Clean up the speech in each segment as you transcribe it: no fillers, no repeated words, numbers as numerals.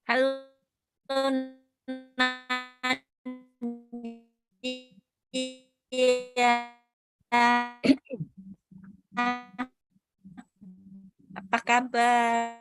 Halo Nadia. Apa kabar?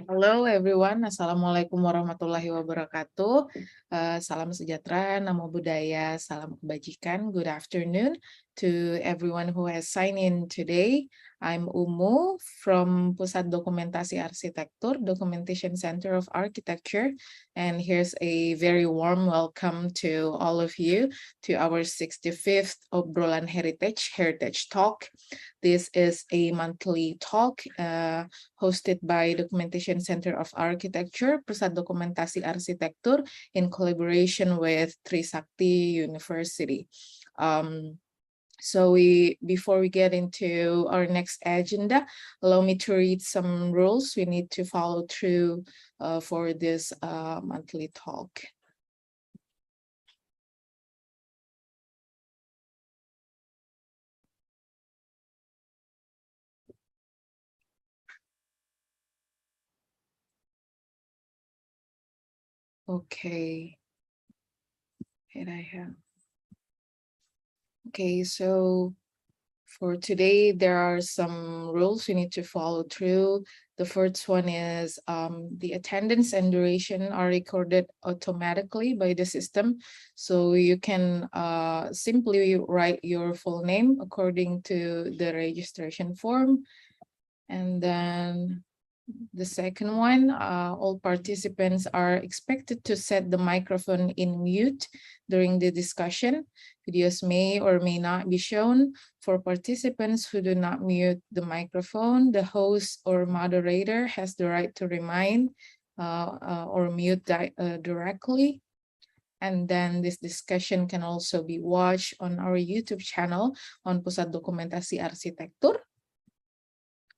Hello everyone, Assalamualaikum warahmatullahi wabarakatuh. Salam sejahtera, namo buddhaya, salam kebajikan. Good afternoon to everyone who has signed in today. I'm Umu from Pusat Dokumentasi Arsitektur, Documentation Center of Architecture, and here's a very warm welcome to all of you to our 65th Obrolan Heritage Talk. This is a monthly talk hosted by Documentation Center of Architecture, Pusat Dokumentasi Arsitektur, in collaboration with Trisakti University. So before we get into our next agenda, allow me to read some rules we need to follow through for this monthly talk. Okay, here I have. Okay, so for today, there are some rules we need to follow through. The first one is the attendance and duration are recorded automatically by the system. So you can simply write your full name according to the registration form. And then the second one, all participants are expected to set the microphone in mute during the discussion. Videos may or may not be shown. For participants who do not mute the microphone, the host or moderator has the right to remind or mute directly. And then this discussion can also be watched on our YouTube channel on Pusat Dokumentasi Arsitektur.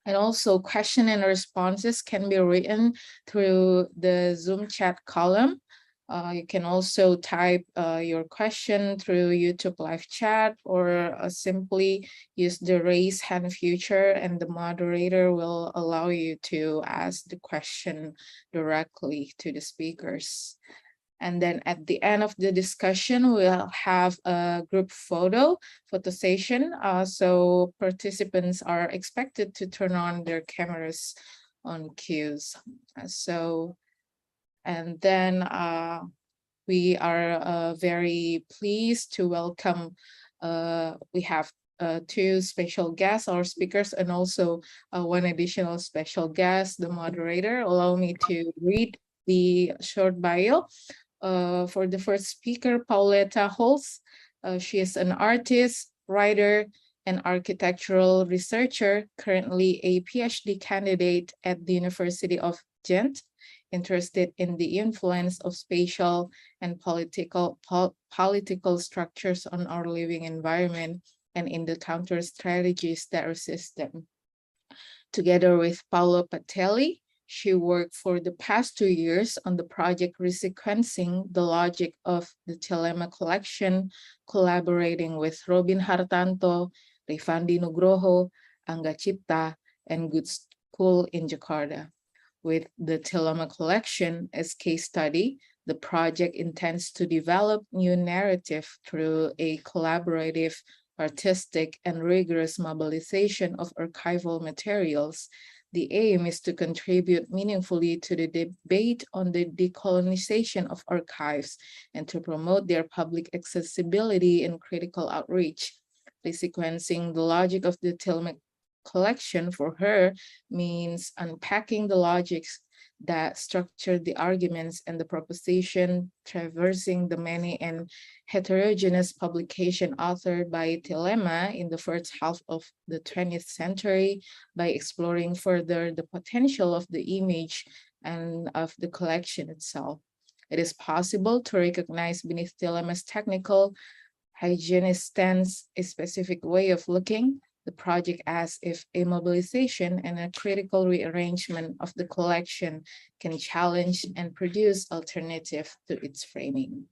And also question and responses can be written through the Zoom chat column. You can also type your question through YouTube live chat or simply use the raise hand feature and the moderator will allow you to ask the question directly to the speakers. And then at the end of the discussion, we'll have a group photo session. So participants are expected to turn on their cameras on cues. And then we are very pleased to welcome, we have two special guests, our speakers, and also one additional special guest, the moderator. Allow me to read the short bio. For the first speaker, Pauletta Holtz. She is an artist, writer, and architectural researcher, currently a PhD candidate at the University of Ghent, interested in the influence of spatial and political structures on our living environment and in the counter strategies that resist them. Together with Paolo Patelli, she worked for the past 2 years on the project Resequencing the Logic of the Tillema Collection, collaborating with Robin Hartanto, Rifandi Nugroho, Angga Cipta, and Gudskul in Jakarta. With the Tillema Collection as case study, the project intends to develop new narrative through a collaborative, artistic, and rigorous mobilization of archival materials. The aim is to contribute meaningfully to the debate on the decolonization of archives and to promote their public accessibility and critical outreach. Resequencing the logic of the Tillema Collection for her means unpacking the logics that structured the arguments and the proposition, traversing the many and heterogeneous publication authored by Tillema in the first half of the 20th century by exploring further the potential of the image and of the collection itself. It is possible to recognize beneath Tillema's technical hygienist stance a specific way of looking the project as if a mobilization and a critical rearrangement of the collection can challenge and produce alternative to its framing.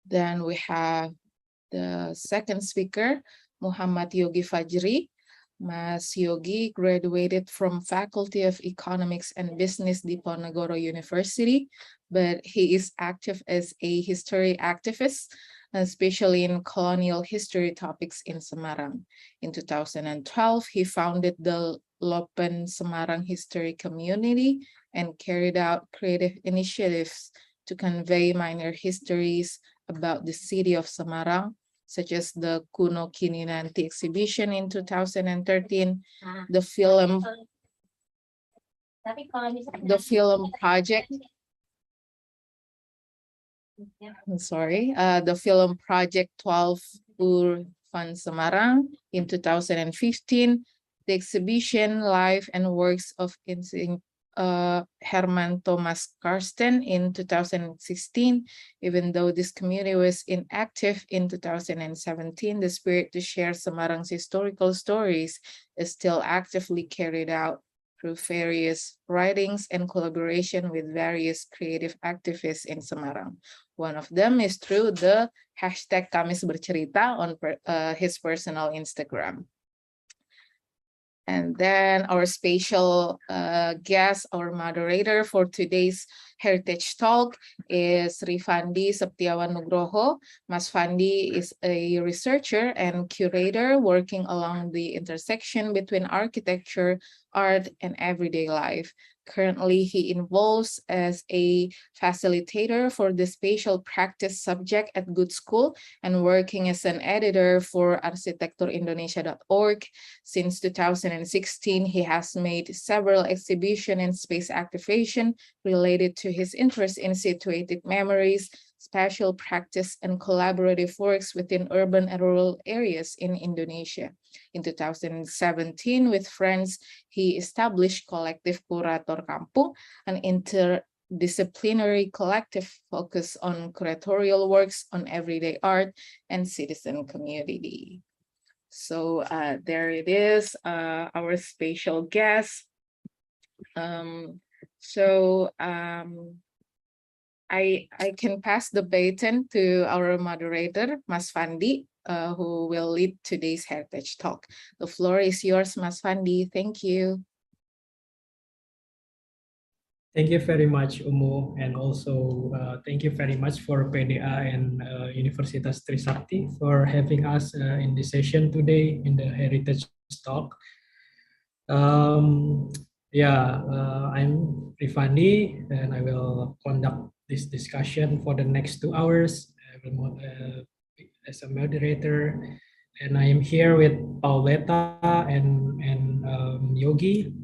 Then we have the second speaker, Muhammad Yogi Fajri. Mas Yogi graduated from Faculty of Economics and Business Diponegoro University, but he is active as a history activist, especially in colonial history topics in Semarang. In 2012, he founded the Lopen Semarang History Community and carried out creative initiatives to convey minor histories about the city of Semarang, such as the Kuno Kini Nanti exhibition in 2013, the film project. The film project 12 Urban Semarang in 2015, the exhibition Life and Works of Herman Thomas Karsten in 2016. Even though this community was inactive in 2017, the spirit to share Semarang's historical stories is still actively carried out through various writings and collaboration with various creative activists in Semarang. One of them is through the hashtag Kamis Bercerita on his personal Instagram. And then our special guest, our moderator for today's Heritage Talk is Rifandi Nugroho. Mas Fandi is a researcher and curator working along the intersection between architecture, art, and everyday life. Currently, he involves as a facilitator for the spatial practice subject at Gudskul and working as an editor for arsitekturindonesia.org. Since 2016, he has made several exhibitions and space activation related to his interest in situated memories, spatial practice, and collaborative works within urban and rural areas in Indonesia. In 2017, with friends, he established Collective Curator Kampung, an interdisciplinary collective focused on curatorial works on everyday art and citizen community. So there it is, our special guest. I can pass the baton to our moderator, Mas Fandi, who will lead today's Heritage Talk. The floor is yours, Mas Fandi. Thank you. Thank you very much, Umu, and also thank you very much for PDA and Universitas Trisakti for having us in this session today in the Heritage Talk. I'm Rifandi, and I will conduct this discussion for the next 2 hours as a moderator, and I am here with Paoletta and Yogi.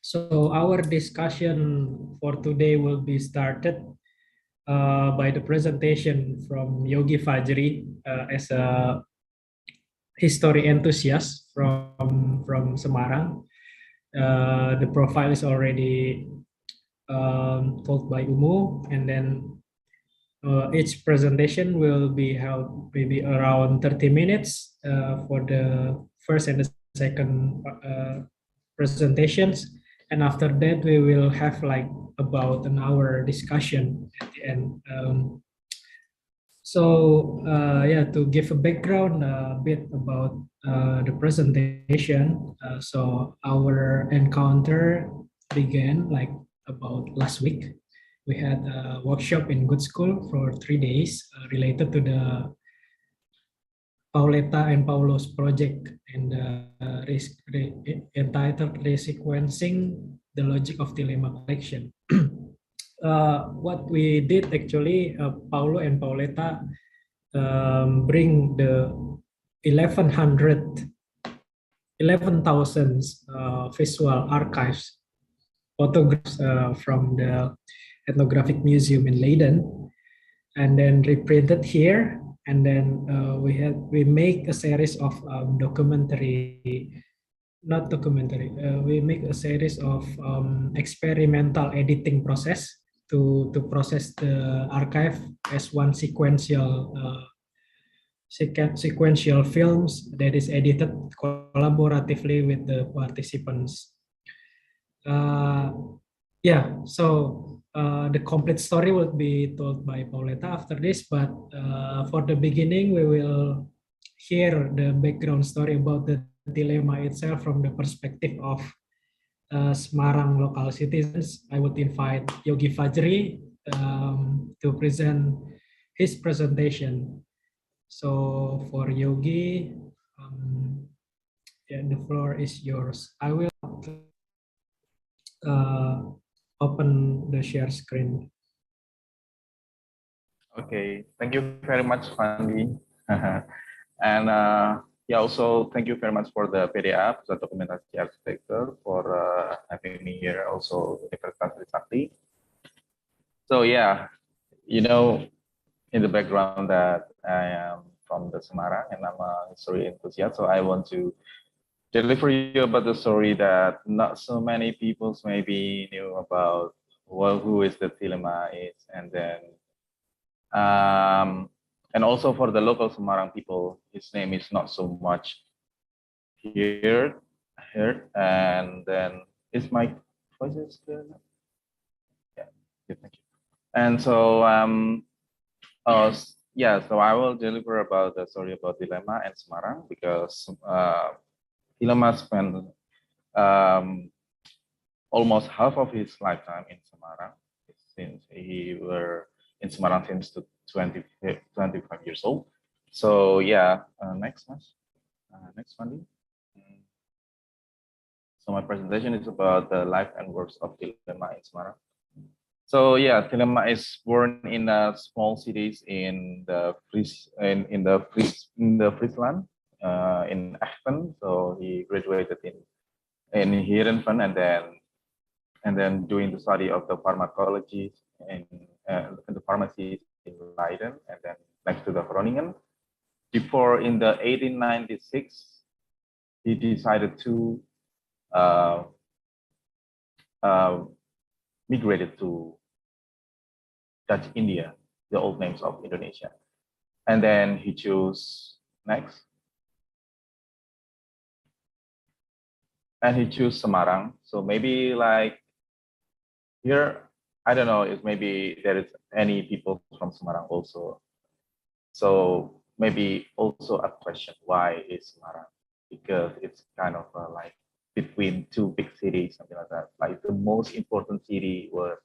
So our discussion for today will be started by the presentation from Yogi Fajri as a history enthusiast from Semarang. The profile is already told by Umu, and then each presentation will be held maybe around 30 minutes for the first and the second presentations, and after that we will have like about an hour discussion at the end. To give a background a bit about the presentation, so our encounter began like about last week. We had a workshop in Gudskul for 3 days related to the Paoletta and Paolo's project and entitled Resequencing the Logic of Tillema Collection. What we did actually, Paolo and Paoletta bring the 11,000 visual archives photographs from the ethnographic museum in Leiden, and then reprinted here. And then we make a series of we make a series of experimental editing process to process the archive as one sequential films that is edited collaboratively with the participants. So the complete story will be told by Paoletta after this, but for the beginning, we will hear the background story about the Tillema itself from the perspective of Semarang local citizens. I would invite Yogi Fajri to present his presentation. So for Yogi, the floor is yours. I will open the share screen. Okay, thank you very much, Fandi. And also thank you very much for the PDF, the Dokumentasi Arsitektur, for having me here, also Universitas Trisakti. So yeah, you know, in the background that I am from the Semarang and I'm a history enthusiast, so I want to deliver you about the story that not so many people maybe knew about, who is the Tillema is, and then and also for the local Semarang people, his name is not so much heard, and then is my voice is good? Yeah, thank you. And so so I will deliver about the story about Tillema and Semarang, because Tillema spent almost half of his lifetime in Semarang, since he were in Semarang since 25 years old. So yeah, next one. So my presentation is about the life and works of Tillema in Semarang. So yeah, Tillema is born in small cities in the Friesland, in Echt. So he graduated in Heerenveen, and then doing the study of the pharmacology in the pharmacy in Leiden, and then next to the Groningen. Before, in the 1896, he decided to migrated to Dutch India, the old names of Indonesia. And then he chose next. And he chose Semarang. So maybe like here, I don't know if maybe there is any people from Semarang also. So maybe also a question, why is Semarang? Because it's kind of like between two big cities, something like that. Like the most important city was,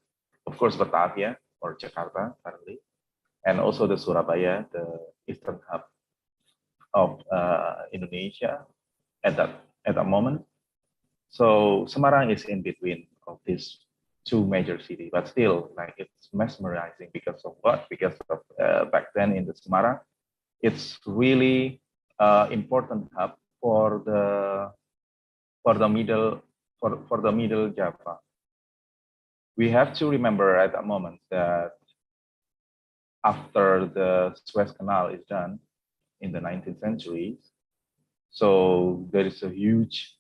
of course, Batavia or Jakarta currently, and also the Surabaya, the eastern hub of Indonesia at that moment. So Semarang is in between of these two major cities, but still, like, it's mesmerizing because of what? Because of back then in the Semarang, it's really important hub for the middle Java. We have to remember at that moment that after the Suez Canal is done in the 19th century, so there is a huge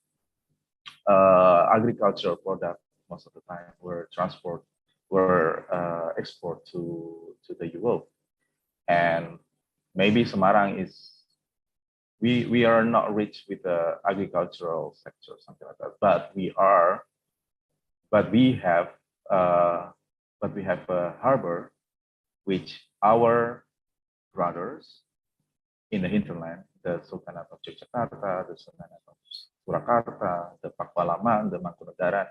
agricultural product most of the time were export to the Europe, and maybe Semarang is, we are not rich with the agricultural sector, something like that, but we have a harbor which our brothers in the hinterland, the Sultanate of Jakarta, the Sultanate of Surakarta, the Pakualaman, the Mangkunegaran,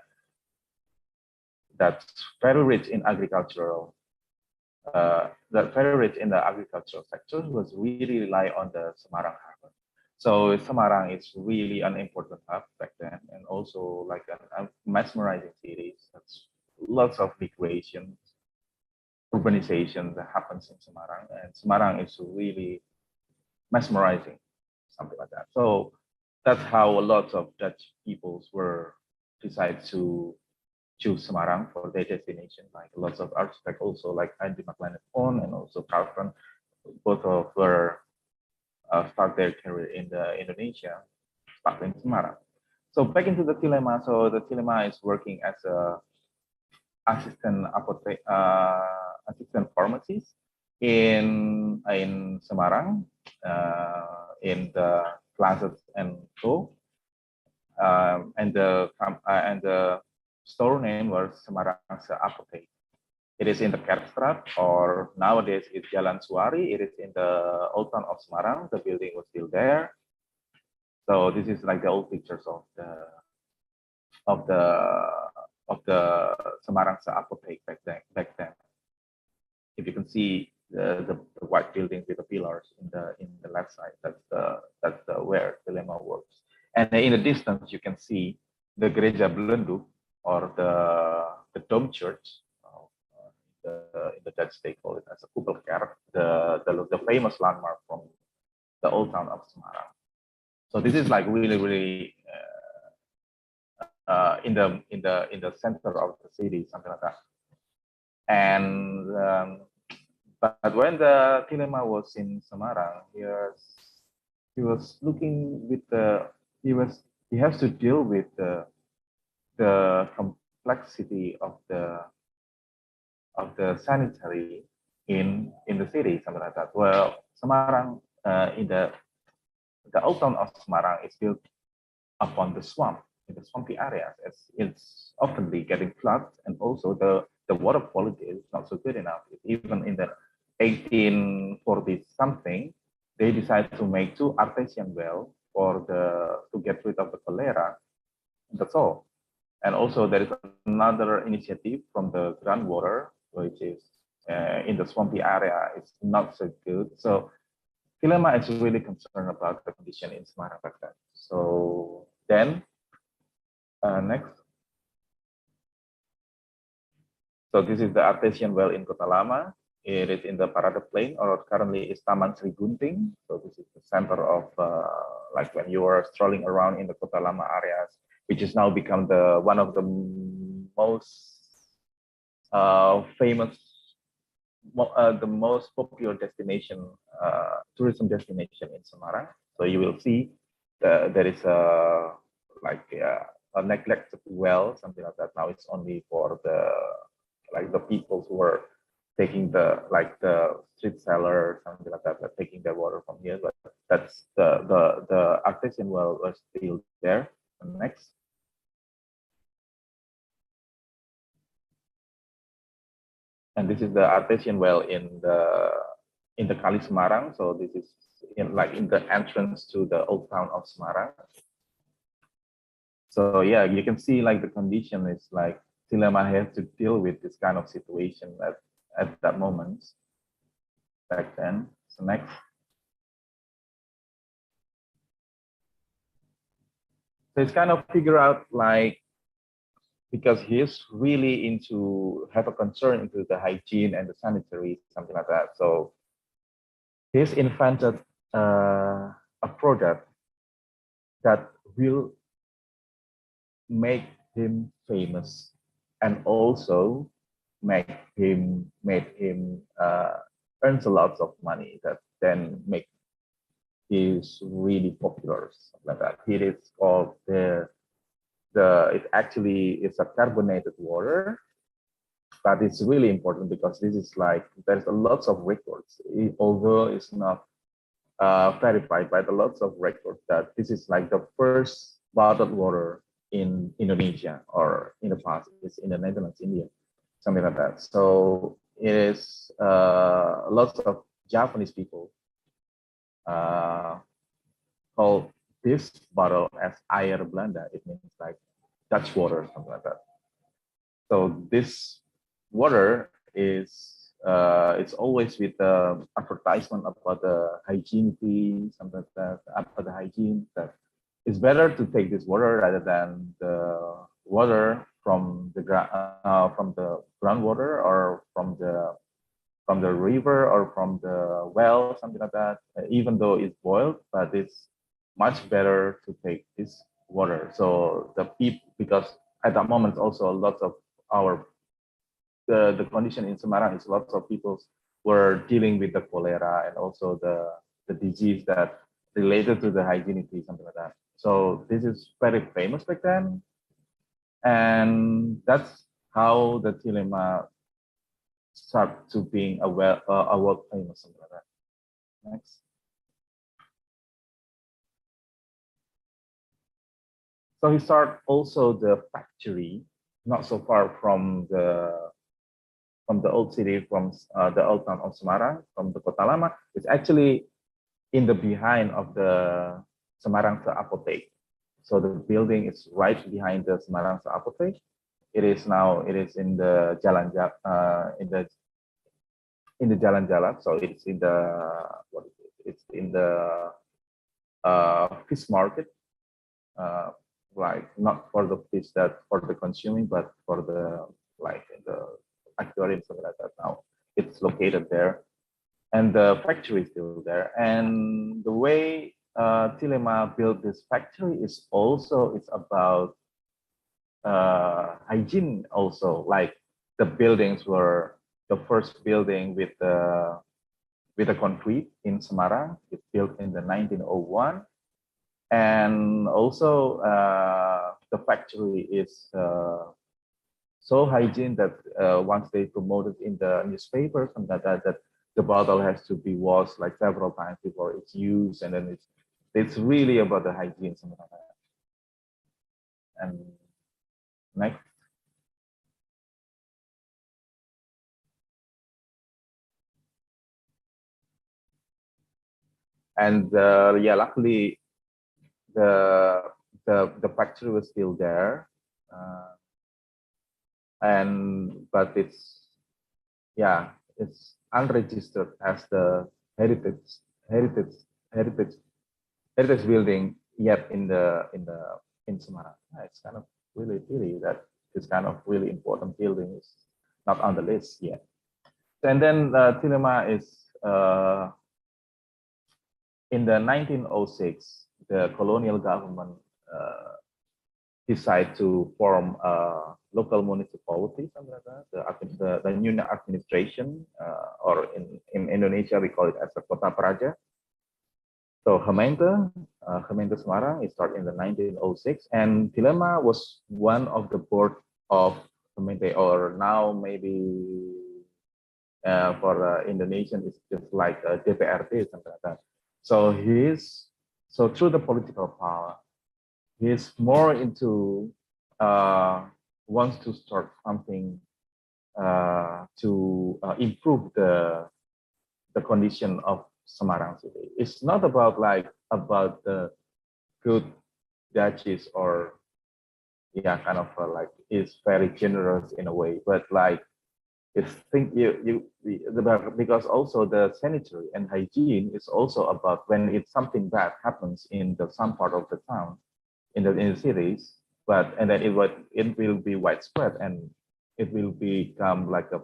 that's very rich in agricultural, sector, was really rely on the Semarang harbor. So Semarang is really an important hub back then, and also like a mesmerizing city. That's lots of migration, urbanization that happens in Semarang, and Semarang is really mesmerizing, something like that. So that's how a lot of Dutch peoples were decide to choose Semarang for their destination. Like lots of architects also, like Andy McLennan and also Carlton, both of were start their career in the Indonesia, starting Semarang. So back into the Tillema. So the Tillema is working as a assistant pharmacist in Semarang, in the classes and so, and the store name was Semarang Apotheke. It is in the Kerkstraat, or nowadays it's Jalan Suari. It is in the old town of Semarang. The building was still there. So this is like the old pictures of the Semarang Apotheke back then. If you can see the white building with the pillars in the left side, that's the where Tillema works. And in the distance, you can see the Gereja Belenduk, or the Dome Church. In the Dutch they call it as a Koepelkerk, the famous landmark from the old town of Semarang. So this is like really in the center of the city, something like that. And but when the Tillema was in Semarang, he was looking with he has to deal with the complexity of the sanitary in the city, something like that. Well, Semarang, in the old town of Semarang is built upon the swamp, in the swampy areas. It's oftenly getting flooded, and also the water quality is not so good enough. Even in the 1840 something, they decided to make 2 artesian wells to get rid of the cholera. That's all. And also there is another initiative from the groundwater, which is in the swampy area. It's not so good. So Tillema is really concerned about the condition in Semarang back then. So then, next. So this is the artesian well in Kota Lama. It is in the Parade Plain, or currently is Taman Sri Gunting. So this is the center of, like when you are strolling around in the Kota Lama areas, which has now become one of the most famous, the most popular destination, tourism destination in Semarang. So you will see there is a neglected well, something like that. Now it's only for the people who are taking the street seller, something like that, taking their water from here. But that's the artesian well was still there. Next. And this is the artesian well in the Kali Semarang. So this is in the entrance to the old town of Semarang. So yeah, you can see like the condition is like Tillema has to deal with this kind of situation at that moment back then. So next. So it's kind of figure out like, because he's really have a concern into the hygiene and the sanitary, something like that. So he's invented a product that will make him famous, and also made him earns a lot of money, that then make is really popular, something like that. It is called it actually is a carbonated water, but it's really important because this is like, there's a lots of records, although it's not verified by the lots of records, that this is like the first bottled water in Indonesia, or in the past it's in the Netherlands, India, something like that. So it is lots of Japanese people call this bottle as air Belanda. It means like Dutch water, something like that. So this water is it's always with the advertisement about the hygiene fee, something like that, about the hygiene, that it's better to take this water rather than the water from the groundwater, or from the river, or from the well, something like that. Even though it's boiled, but it's much better to take this water. So the people, because at that moment also lots of our the condition in Semarang is lots of people were dealing with the cholera and also the disease that related to the hygiene, something like that. So this is very famous back then, and that's how the Tillema start to being a world famous, something like that. Next. So he started also the factory, not so far from the old city, from the old town of Semarang, from the Kota Lama. It's actually in the behind of the Semarang Apotheke. So the building is right behind the Semarang Apotheke. It is in the Jalan Jalan. So it's in the It's in the fish market. Like not for the fish that for the consuming, but for the the aquarium, something like that. Now it's located there, and the factory is still there. And the way Tillema built this factory is also about hygiene. Also, like the buildings were the first building with the concrete in Semarang. It's built in the 1901. And also the factory is so hygiene that once they promoted in the newspaper, that the bottle has to be washed like several times before it's used, and then it's really about the hygiene, something like that. And next. And yeah, luckily the factory was still there, but it's unregistered as the heritage building yet in Semarang. It's kind of really pity that this kind of really important building is not on the list yet. And then Tillema is in the 1906. The colonial government decided to form a local municipality, something like that, the new administration, or in Indonesia we call it as a Kota Praja. So Gemeente Semarang, it started in the 1906, and Tillema was one of the board of Gemeente, or now maybe for Indonesian it's just like a DPRD, something like that. So through the political power, he's more into wants to start something to improve the condition of Semarang city. It's not about the good duchies or kind of is very generous in a way, but it's because also the sanitary and hygiene is also about when it's something bad happens in some part of the town, in the cities, and then it will be widespread, and it will become like a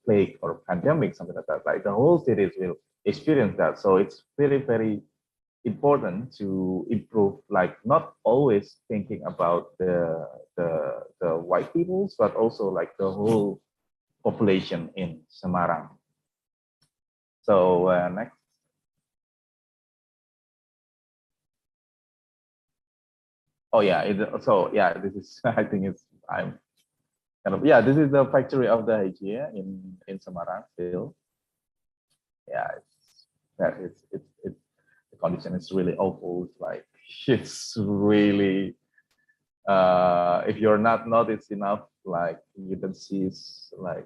plague or pandemic, something like that. Like the whole cities will experience that. So it's very, very important to improve, not always thinking about the white peoples, but also the whole population in Semarang. So next. Oh yeah, this is I think it's this is the factory of the hygiene in Semarang still. Yeah, it's the condition is really awful. It's really if you're not noticed enough, you don't see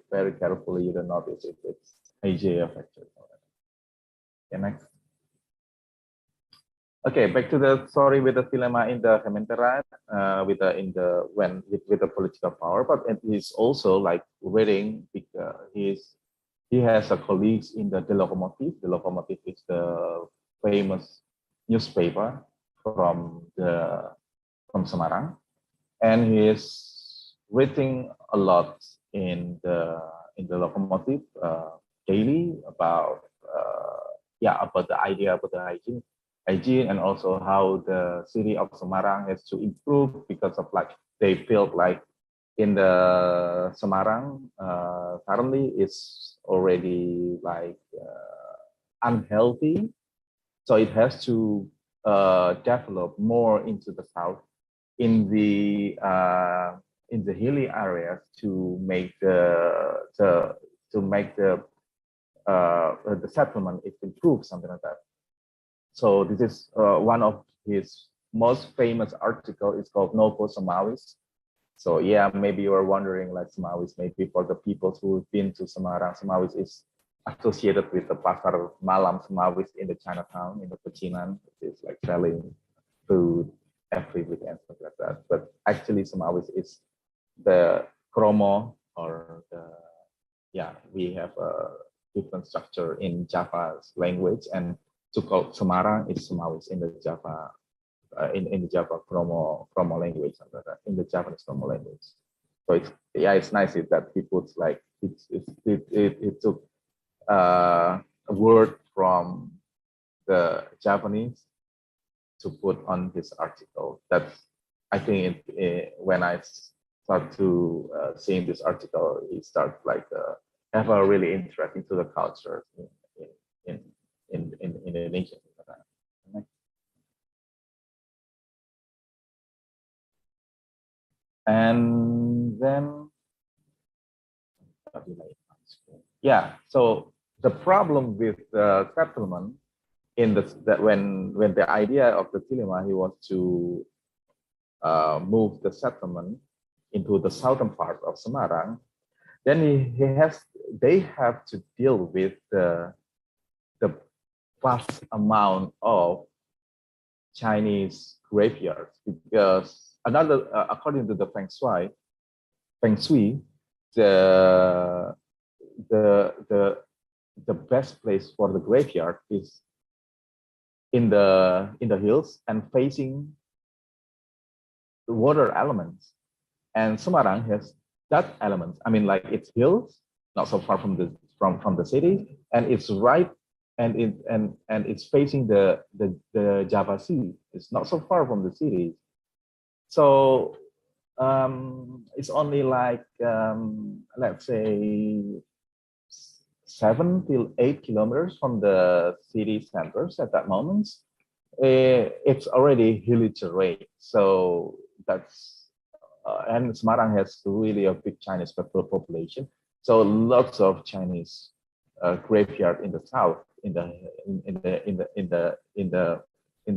very carefully, you don't notice if it's hygiene factory. Okay, next. Okay, back to the story with the Tillema in the Kementerian, with the political power, but he's also reading. He has a colleagues in the Locomotive. The Locomotive is the famous newspaper from Semarang, and he is reading a lot in the Locomotive daily about the idea about the hygiene, and also how the city of Semarang has to improve because of they felt in the Semarang currently is already like unhealthy, so it has to develop more into the south in the hilly areas to make the settlement is improved, something like that. So this is one of his most famous article. It's called Novo Somalis. So yeah, maybe you are wondering, like, Somalis, maybe for the people who've been to Semarang, Somalis is associated with the Pasar Malam Somalis in the Chinatown, in the Pecinan. It's like selling food every weekend, something like that. But actually Somalis is the Kromo, or the, yeah, we have a different structure in Java's language, and to call Semarang is Somalis in the Java in the Java Kromo language, in the Japanese Kromo language. So it's nice that he puts like it took a word from the Japanese to put on this article. That's, I think when I start to seeing this article, he start like have a really interest into the culture in Indonesia. And then, yeah, so the problem with the settlement in that when the idea of the Tillema, he was to move the settlement into the southern part of Semarang, then they have to deal with the vast amount of Chinese graveyards, because according to the Feng Shui, the best place for the graveyard is in the hills and facing the water elements. And Semarang has that element. I mean, like, it's hills, not so far from the city, and it's right, and it's facing the Java Sea. It's not so far from the city. So it's only like let's say 7 to 8 kilometers from the city centers at that moment. It's already hilly terrain. So that's and Semarang has really a big Chinese population. So lots of Chinese graveyard in the south, in the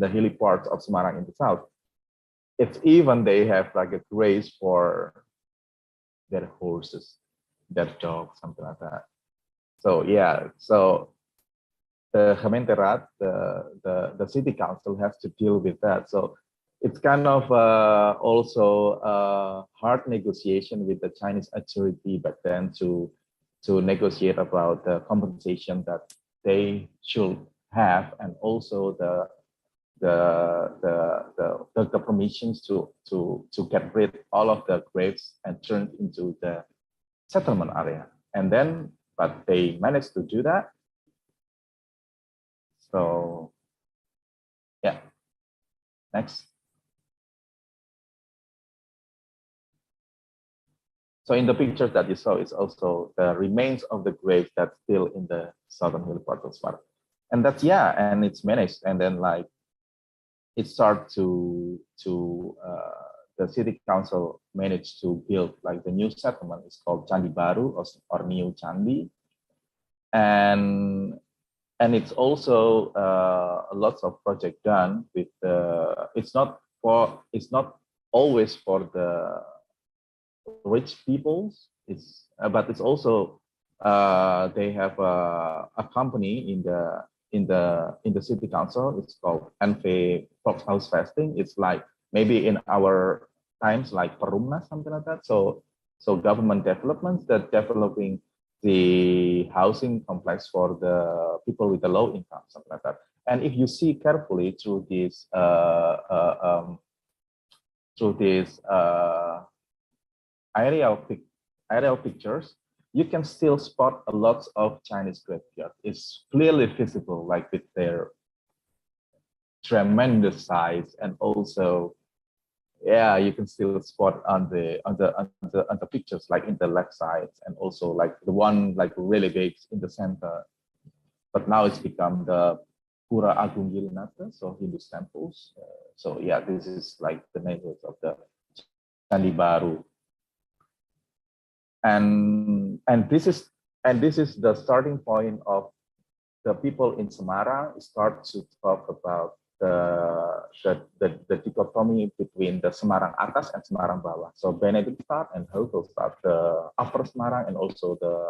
hilly parts of Semarang in the south. It's even they have like a grace for their horses, their dogs, something like that. So yeah, so the Gemeenteraad, the city council has to deal with that. So it's kind of also a hard negotiation with the Chinese authority back then to negotiate about the compensation that they should have, and also the permissions to get rid all of the graves and turn into the settlement area. And then, but they managed to do that. So yeah, next. So in the pictures that you saw, it's also the remains of the graves that's still in the southern hill part of Semarang. And that's, yeah, and it's managed. And then like it started to the city council managed to build like the new settlement. It's called Candi Baru, or New Candi. And it's also lots of project done with it's not always for the rich peoples. It's but it's also they have a company in the city council. It's called NV Volkshuis Vesting. It's like maybe in our times like Perumnas, something like that. So government developments that developing the housing complex for the people with the low income, something like that. And if you see carefully through this aerial pictures, you can still spot a lot of Chinese graveyard. It's clearly visible, like with their tremendous size, and also yeah, you can still spot on the pictures, like in the left side, and also like the one like really big in the center. But now it's become the Pura Agung Girinata, so Hindu temples. So yeah, this is like the neighborhood of the Candi Baru. And this is the starting point of the people in Semarang start to talk about the dichotomy between the Semarang Atas and Semarang Bawah. So Benedict start and Hegel start the upper Semarang and also the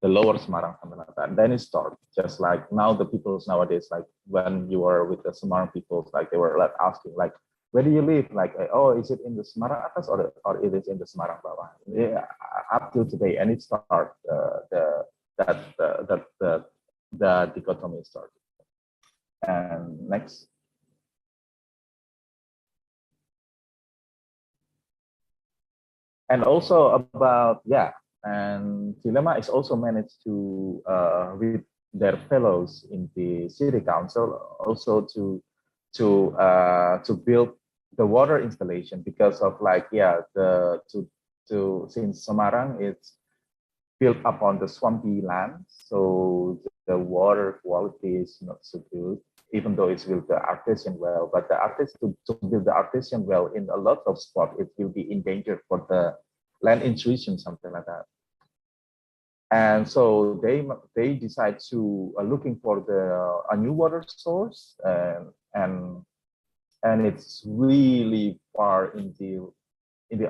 lower Semarang, something like that. And then it starts just like now the peoples nowadays, like when you are with the Semarang peoples, like they were like asking like, where do you live? Like, oh, is it in the Semarang Atas or it is in the Semarang Bawah? Yeah, up till today, and it starts the dichotomy started. And next. And also about, yeah, and Tillema is also managed to with their fellows in the city council also to build the water installation, because of like, yeah, since Semarang it's built upon the swampy land, so the water quality is not so good, even though it's built the artesian well. But the artist to build the artesian well in a lot of spots, it will be in danger for the land intrusion, something like that. And so they decide to looking for a new water source, and it's really far in the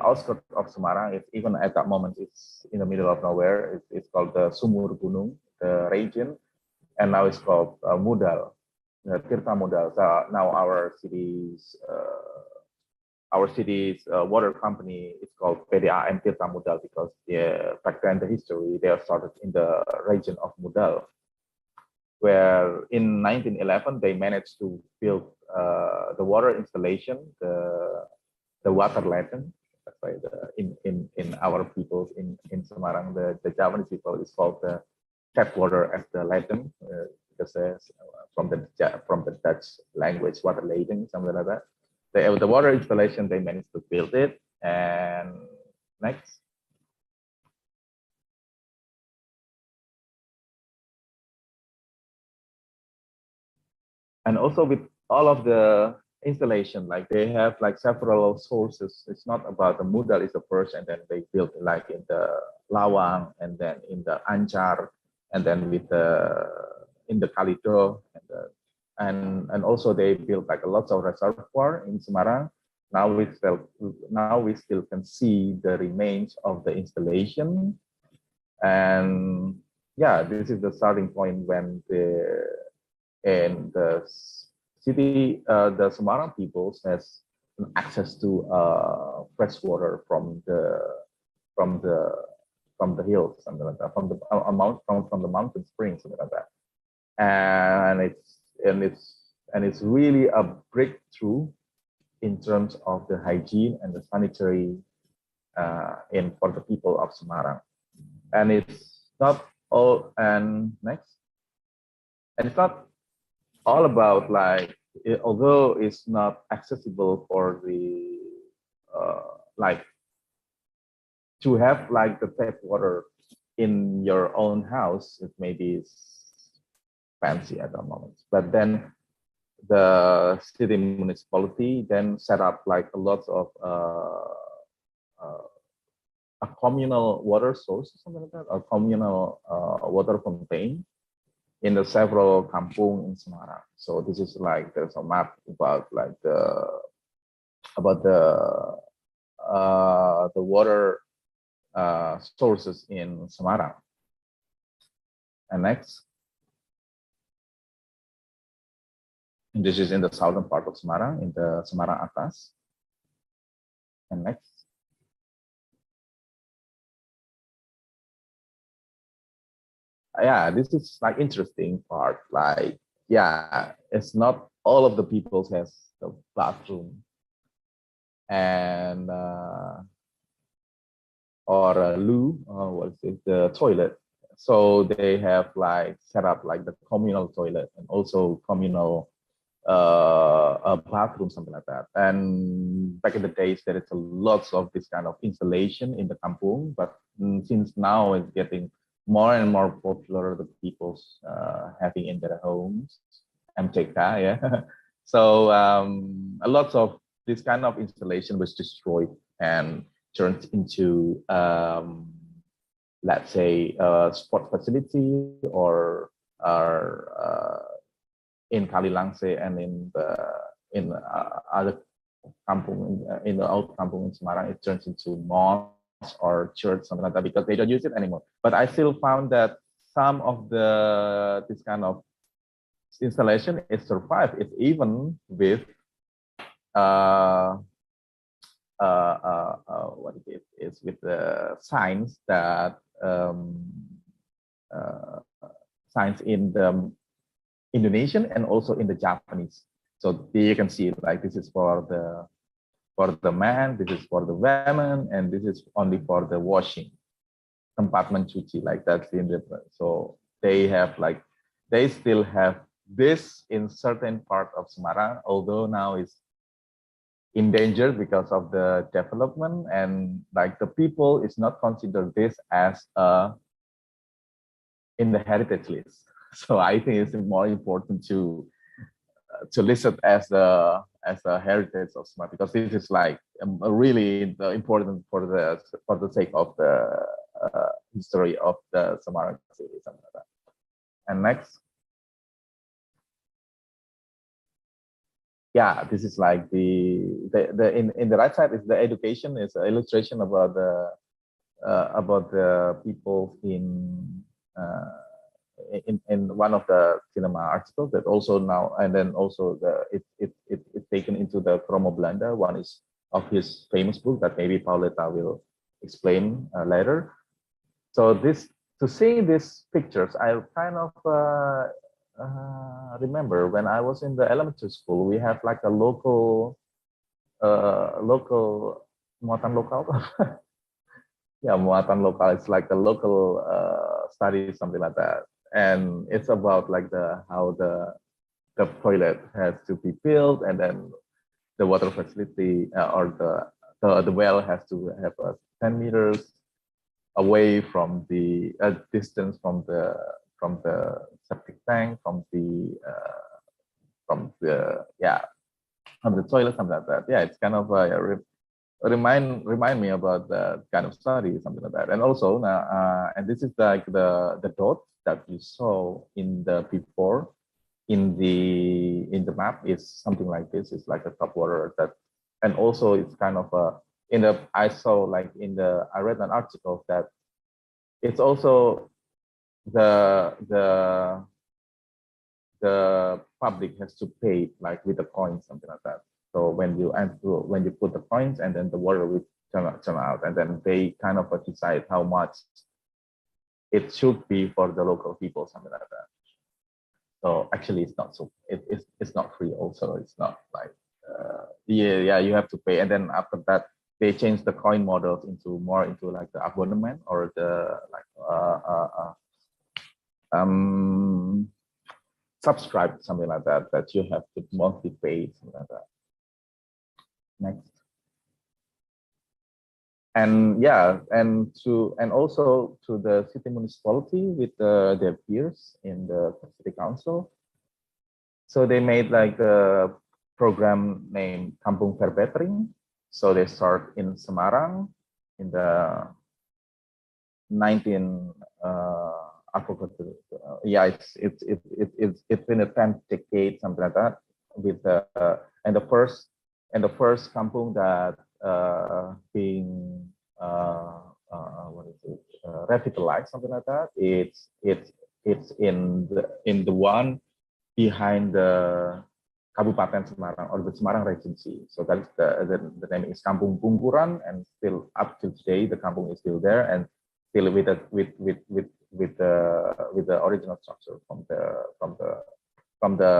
outskirts of Semarang. It's even at that moment it's in the middle of nowhere. It's called the Sumur Gunung, the region, and now it's called Mudal, Tirta Mudal. So now our city's water company is called PDAM Tirta Mudal, because back then the history they started in the region of Mudal, where in 1911 they managed to build the water installation, the water Leiden. That's why in our people in Semarang, the Javanese people is called the tap water as the Leiden, because from the Dutch language, water Leiden, something like that. The water installation, they managed to build it. And next. And also with all of the installation, like they have like several sources. It's not about the Mudal is the first, and then they built like in the Lawang, and then in the Ancar, and then with in the Kalido, and also they built like a lot of reservoir in Semarang. Now we still can see the remains of the installation. And yeah, this is the starting point when the city, the Semarang peoples has access to fresh water from the hills, something like that, from the mountain springs, something like that. And it's really a breakthrough in terms of the hygiene and the sanitary for the people of Semarang. And it's not all, and next. And it's not all about like, although it's not accessible for the like to have like the tap water in your own house, it maybe is fancy at the moment. But then the city municipality then set up like a lot of a communal water source, something like that, a communal water fountain in the several kampung in Semarang. So this is like there's a map about like the water sources in Semarang. And next. And this is in the southern part of Semarang, in the Semarang Atas. And next. Yeah, this is like interesting part. Like, yeah, it's not all of the people has the bathroom and or a loo, or what is it, the toilet. So they have like set up like the communal toilet and also communal a bathroom, something like that. And back in the days, there is a lots of this kind of installation in the kampung, but since now it's getting more and more popular, the people's having in their homes, MTK, yeah. So a lot of this kind of installation was destroyed and turned into, let's say, a sport facility or in Kalilangse and in other kampung, in the old kampung in Semarang, it turns into mosque or church, something like that, because they don't use it anymore. But I still found that some of this kind of installation is survived. It's even with what it is with the signs that signs in the Indonesian and also in the Japanese. So you can see like this is for the man, this is for the women, and this is only for the washing. Tempat mencuci, like that's in the, so they have like, they still have this in certain part of Semarang, although now it's endangered because of the development, and like the people is not considered this as in the heritage list. So I think it's more important to list it as a heritage of Semarang, because this is like really important for the sake of the history of the Semarang city, something like that. And next. Yeah, this is like in the right side is the education, is an illustration about the people in one of the cinema articles that also now, and then also it's taken into the Kromo Belanda. One is of his famous book that maybe Paoletta will explain later. So to see these pictures, I kind of remember when I was in the elementary school, we have like a local muatan lokal. Yeah, muatan lokal. It's like a local study, something like that, and it's about like how the toilet has to be built, and then the water facility or the well has to have 10 meters away from the distance from the septic tank, from the toilet, something like that. Yeah, it's kind of remind me about the kind of study, something like that. And also and this is like the dot that you saw in the before in the map is something like this. It's like a top water that, and also it's kind of I read an article that it's also the public has to pay like with the coins, something like that. So when you put the coins, and then the water will turn out, and then they kind of decide how much it should be for the local people, something like that. So actually, it's not it's not free. Also, it's not like you have to pay, and then after that they change the coin models into like the abonnement or the like subscribe, something like that you have to monthly pay, something like that. Next. And yeah, and also to the city municipality with their peers in the city council. So they made like a program named Kampung Verbetering. So they start in Semarang in the 19 it's been a 10th decade, something like that, with and the first kampung that being revitalized, something like that. It's in the one behind the Kabupaten Semarang or the Semarang Regency. So that is the name is Kampung Pungkuran, and still up to today the kampung is still there and still with the original structure from the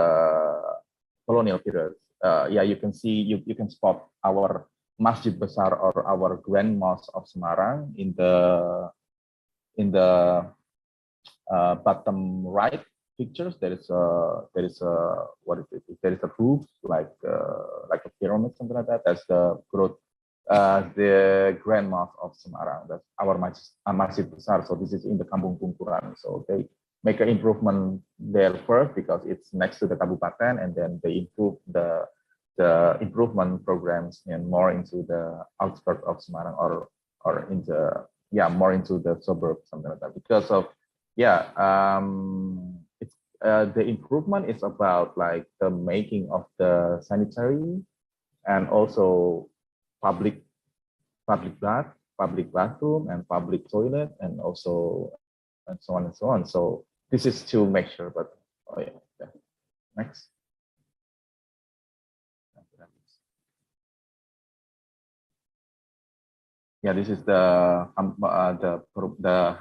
colonial period. Yeah, you can see you can spot our Masjid Besar or our Grand Mosque of Semarang in the bottom right pictures. There is a what is it? There is a roof like a pyramid, something like that. That's the grand mosque of Semarang. That's our masjid besar. So this is in the Kampung Pungkuran. So they make an improvement there first because it's next to the kabupaten, and then they improve the improvement programs and more into the outskirts of Semarang or into more into the suburbs, something like that. Because of it's the improvement is about like the making of the sanitary and also public bathroom and public toilet and also and so on and so on. So this is to make sure, but next. Yeah, this is the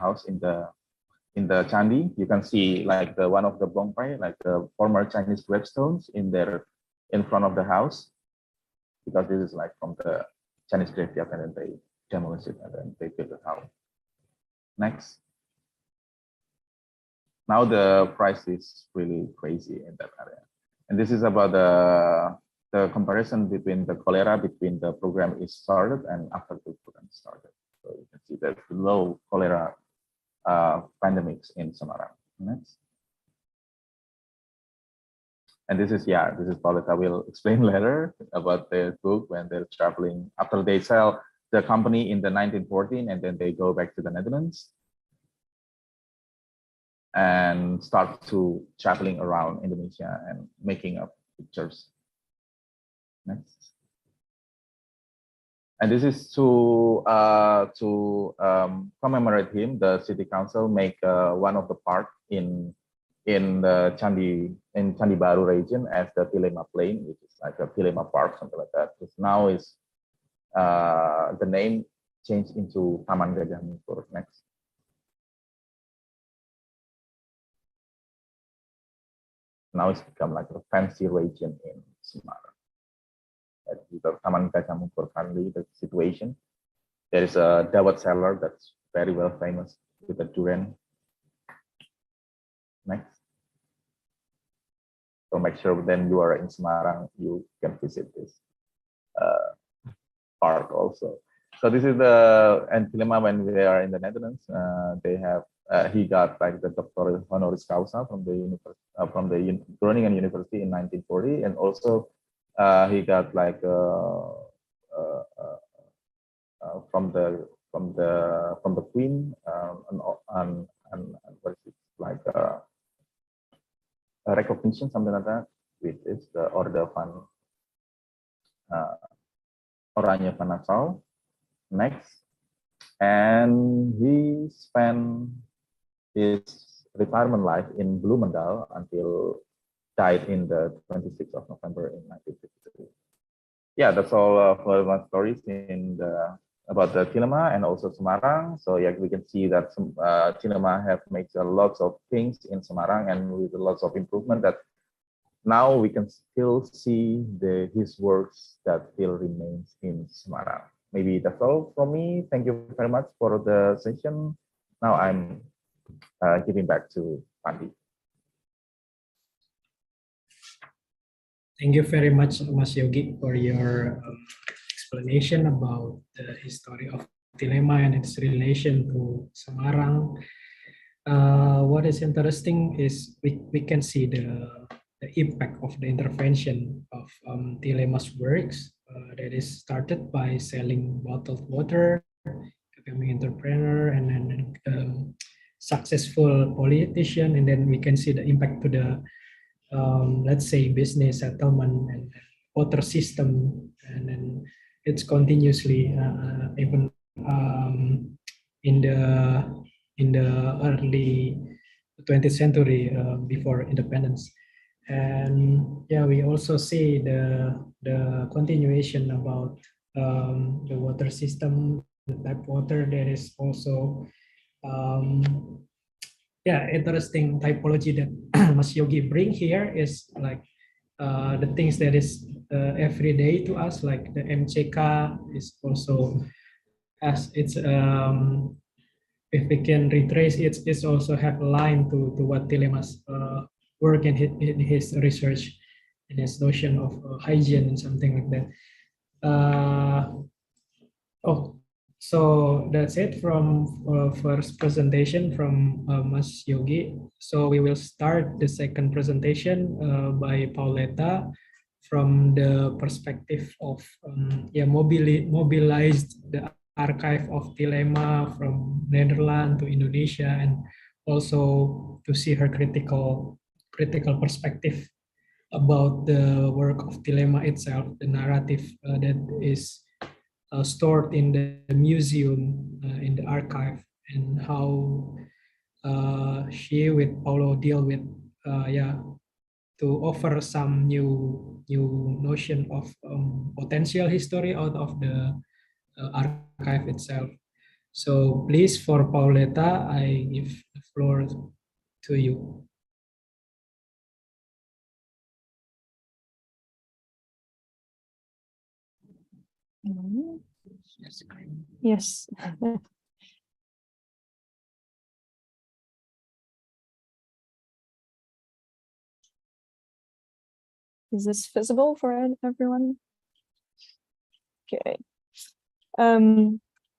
house in the Candi. You can see like the one of the bongpai, like the former Chinese gravestones in front of the house, because this is like from the Chinese graveyard, and then they demolished it and then they built the house. Next. Now the price is really crazy in that area, and this is about the comparison between the cholera between the program is started and after the program started. So you can see that low cholera pandemics in Semarang. Next. And this is Paoletta will explain later about their book when they're traveling after they sell the company in the 1914, and then they go back to the Netherlands and start to traveling around Indonesia and making up pictures. Next. And this is to commemorate him. The city council make one of the park in the Candi Baru region as the Tillema Plain, which is like a Tillema Park, something like that. Because now is the name changed into Taman Gajah Mungkur. Next. Now it's become like a fancy region in Semarang. The Taman Gajah Mungkur currently, the situation. There is a dawat seller that's very well famous with the durian. Next. So make sure when you are in Semarang, you can visit this park also. So this is and Tillema when they are in the Netherlands, they have he got like the doctor honoris causa from the Groningen University in 1940, and also he got like from the Queen and what is it, like a recognition, something like that, which is the Order van Oranje van Nassau. Next, and he spent his retirement life in Bloemendaal until died in the 26th of November in 1953. Yeah, that's all for my stories about the Tillema and also Semarang. So yeah, we can see that some Tillema have made lots of things in Semarang and with lots of improvement that now we can still see his works that still remains in Semarang. Maybe that's all from me. Thank you very much for the session. Now I'm giving back to Pandi. Thank you very much, Mas Yogi, for your explanation about the history of Tillema and its relation to Semarang. What is interesting is we can see the impact of the intervention of Tillema's works that is started by selling bottled water, becoming entrepreneur, and then successful politician, and then we can see the impact to the let's say business settlement and water system, and then it's continuously even in the early 20th century before independence. And yeah, we also see the continuation about the water system, the tap water. There is also interesting typology that Mas Yogi bring here is like the things that is everyday to us, like the MCK is also as it's if we can retrace it, it's also have a line to what Tillema's work in his research, in his notion of hygiene and something like that. Oh, so that's it from first presentation from Mas Yogi. So we will start the second presentation by Paoletta from the perspective of mobilized the archive of Tillema from Netherlands to Indonesia, and also to see her critical perspective about the work of Tillema itself, the narrative that is stored in the museum, in the archive, and how she with Paulo deal with to offer some new notion of potential history out of the archive itself. So please, for Paoletta, I give the floor to you. Yes. Is this visible for everyone? Okay.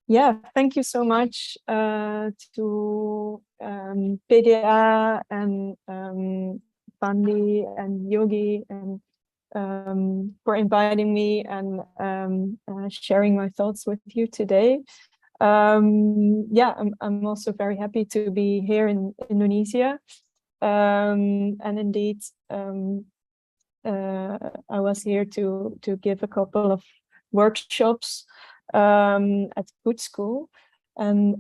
Yeah, thank you so much to PDA and Pandi and Yogi and for inviting me and sharing my thoughts with you today. Yeah, I'm also very happy to be here in Indonesia. And indeed, I was here to give a couple of workshops at Gudskul, and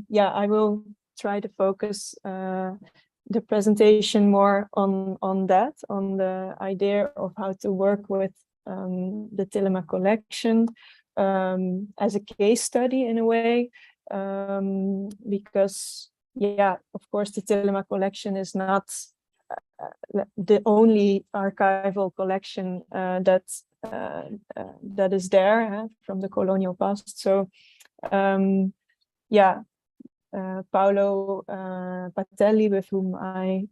yeah, I will try to focus the presentation more on that, on the idea of how to work with the Tillema Collection as a case study in a way, because yeah, of course, the Tillema Collection is not the only archival collection that is there from the colonial past. So yeah, Paolo Patelli, with whom I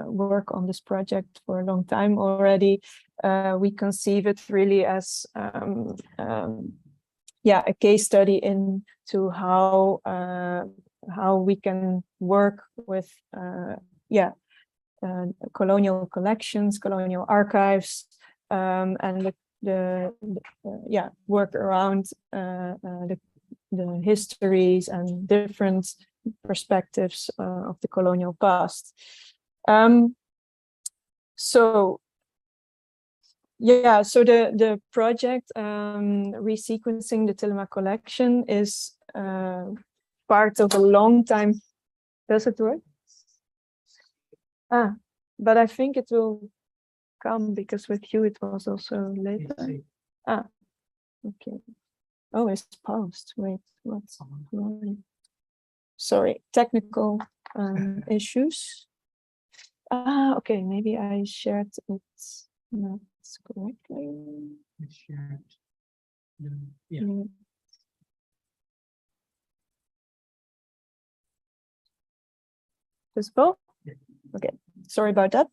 work on this project for a long time already, we conceive it really as yeah, a case study into how we can work with yeah, colonial collections, colonial archives, and the yeah, work around the histories and different perspectives of the colonial past. So yeah, so the project Resequencing the Tillema Collection is part of a long time. Does it work? Ah, but I think it will come because with you it was also later. Ah, okay. Oh, it's paused. Wait, what's wrong? Sorry, technical issues. Ah, okay, maybe I shared it not correctly. Yeah. Visible? Okay, sorry about that.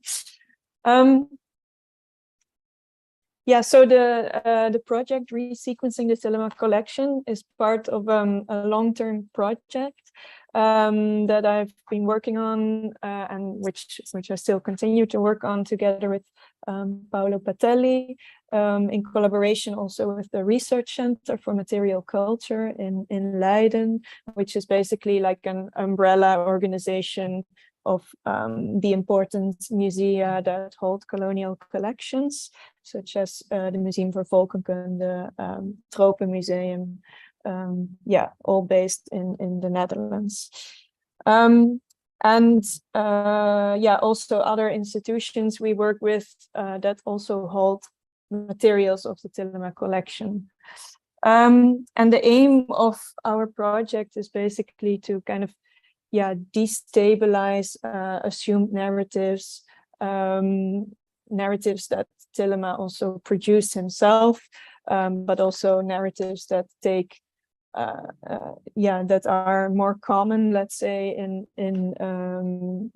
Yeah, so the project Resequencing the Tillema Collection is part of a long-term project that I've been working on and which I still continue to work on together with Paolo Patelli, in collaboration also with the Research Center for Material Culture in Leiden, which is basically like an umbrella organization of the important musea that hold colonial collections, such as the Museum for Volkenkunde, Tropenmuseum, yeah, all based in the Netherlands. And yeah, also other institutions we work with that also hold materials of the Tillema Collection. And the aim of our project is basically to kind of, yeah, destabilize assumed narratives, narratives that Tillema also produced himself, but also narratives that take yeah, that are more common, let's say, in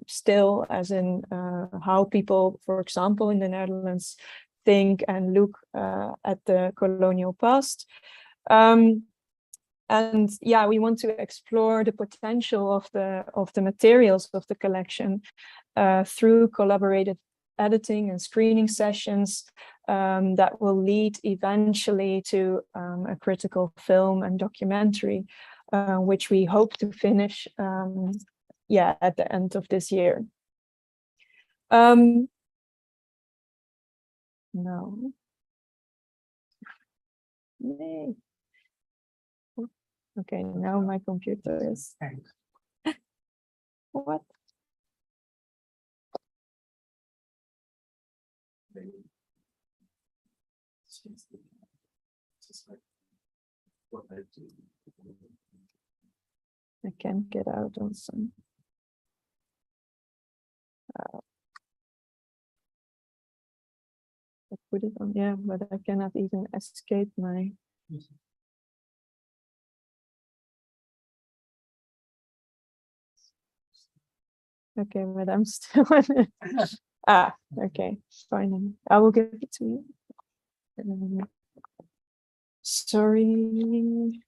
still, as in how people, for example, in the Netherlands, think and look at the colonial past. And yeah, we want to explore the potential of the materials of the collection through collaborative editing and screening sessions that will lead eventually to a critical film and documentary, which we hope to finish yeah, at the end of this year. No. Yay. Okay, now my computer is. What? I can't get out also. I put it on, yeah, but I cannot even escape my. Okay, but I'm still on it. Ah, okay, fine. I will give it to you. Sorry,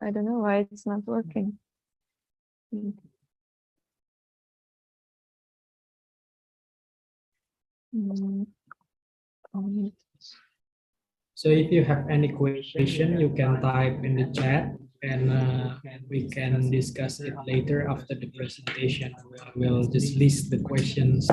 I don't know why it's not working. So if you have any question, you can type in the chat, and we can discuss it later after the presentation. I will just list the questions.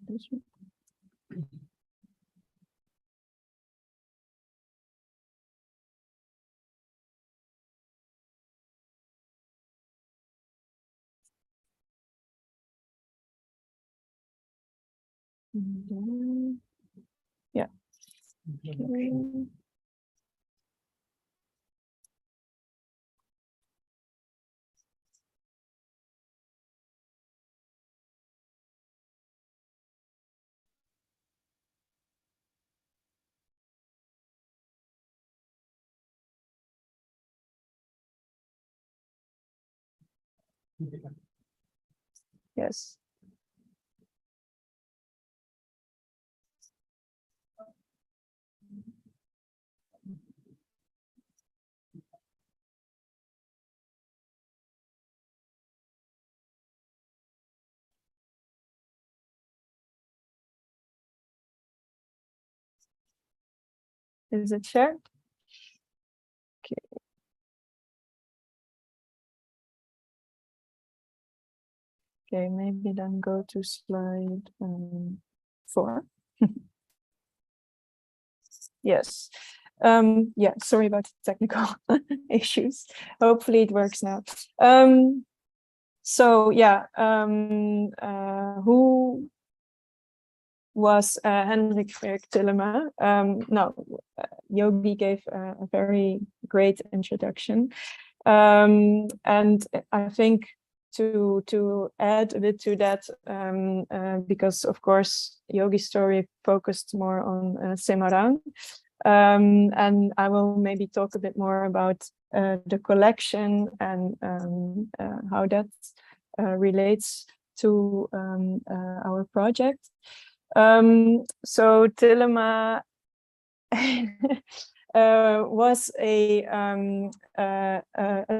This one. Yeah. Okay. Yes. Is it shared? Okay. Okay, maybe then go to slide 4. Yes. Yeah, sorry about the technical issues. Hopefully it works now. So yeah, who was Hendrik Tillema? No, Yogi gave a very great introduction. And I think to add a bit to that, because of course Yogi's story focused more on Semarang, and I will maybe talk a bit more about the collection and how that relates to our project. So Tillema was a